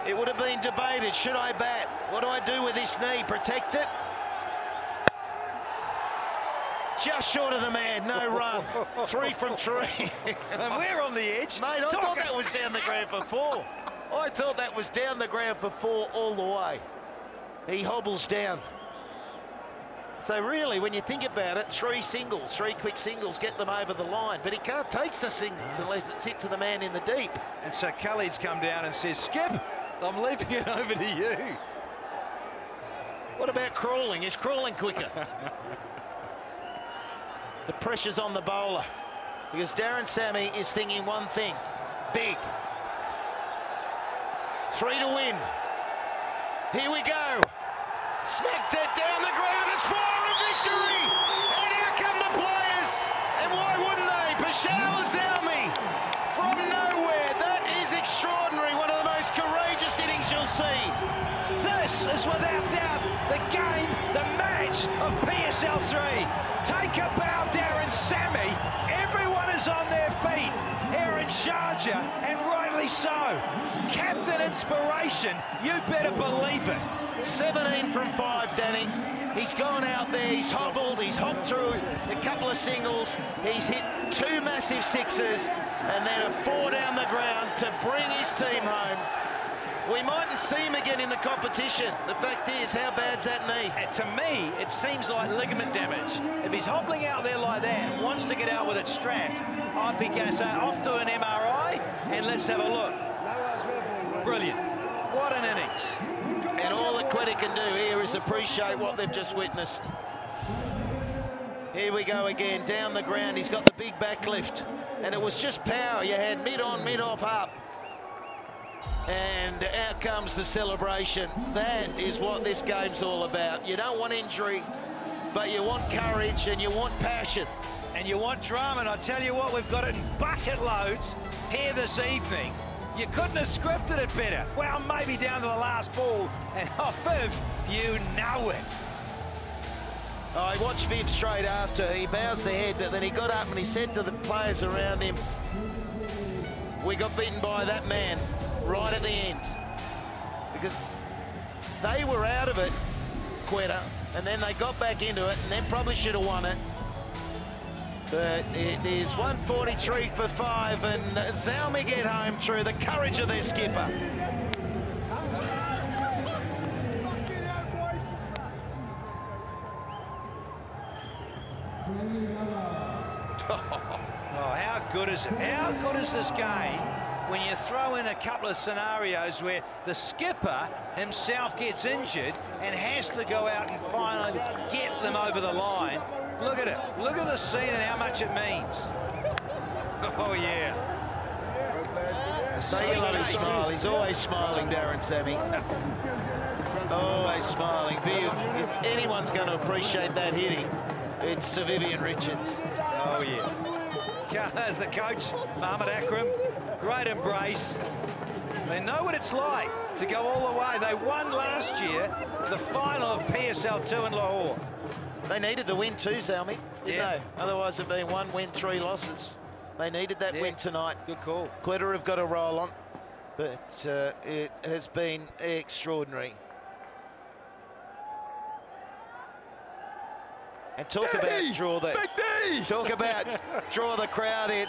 C: It would have been debated. Should I bat? What do I do with this knee? Protect it? Just short of the man. No run. 3 from 3.
D: And we're on the edge.
C: Mate, I thought that was down the ground for 4. I thought that was down the ground for 4 all the way. He hobbles down. So really, when you think about it, 3 singles, 3 quick singles get them over the line. But he can't take the singles unless it's hit to the man in the deep.
D: And so Khalid's come down and says, Skip, I'm leaving it over to you.
C: What about crawling? Is crawling quicker? The pressure's on the bowler. Because Darren Sammy is thinking one thing. Big. 3 to win. Here we go. Smacked it down the ground. It's 4 a victory. And here come the players. And why wouldn't they? Peshawar Zalmi from nowhere. That is extraordinary. One of the most courageous innings you'll see.
D: This is without doubt the game, the match of PSL 3. Take a bow, Darren Sammy. Everyone is on their feet here in Sharjah, and rightly so. Captain inspiration, you better believe it.
C: 17 from 5, Danny. He's gone out there, he's hobbled, he's hopped through a couple of singles, he's hit 2 massive 6s, and then a 4 down the ground to bring his team home. We mightn't see him again in the competition. The fact is, how bad's that knee?
D: And to me, it seems like ligament damage. If he's hobbling out there like that and wants to get out with it strapped, I'd be going to say off to an MRI and let's have a look. Brilliant. What an innings.
C: And all that Quetta can do here is appreciate what they've just witnessed. Here we go again, down the ground. He's got the big backlift. And it was just power. You had mid on, mid off, up. And out comes the celebration. That is what this game's all about. You don't want injury, but you want courage and you want passion.
D: And you want drama, and I tell you what, we've got it in bucket loads here this evening. You couldn't have scripted it better. Well, maybe down to the last ball, and Viv, you know it.
C: I watched Viv straight after. He bows the head, but then he got up and he said to the players around him, we got beaten by that man right at the end. Because they were out of it, Quetta, and then they got back into it and then probably should have won it. But it is 143 for 5, and Zalmi get home through the courage of their skipper.
D: Oh, how good is it? How good is this game when you throw in a couple of scenarios where the skipper himself gets injured and has to go out and finally get them over the line? Look at it. Look at the scene and how much it means. Oh, yeah.
C: Say hello to smile. He's always smiling, Darren Sammy. Always smiling. Viv, if anyone's going to appreciate that hitting, it's Sir Vivian Richards.
D: Oh, yeah. There's the coach, Mohamed Akram. Great embrace. They know what it's like to go all the way. They won last year, the final of PSL 2 in Lahore.
C: They needed the win too, Zalmi, didn't they? Otherwise it'd been 1 win, 3 losses. They needed that win tonight.
D: Good call.
C: Quetta have got a roll on, but it has been extraordinary. And talk about draw the crowd in.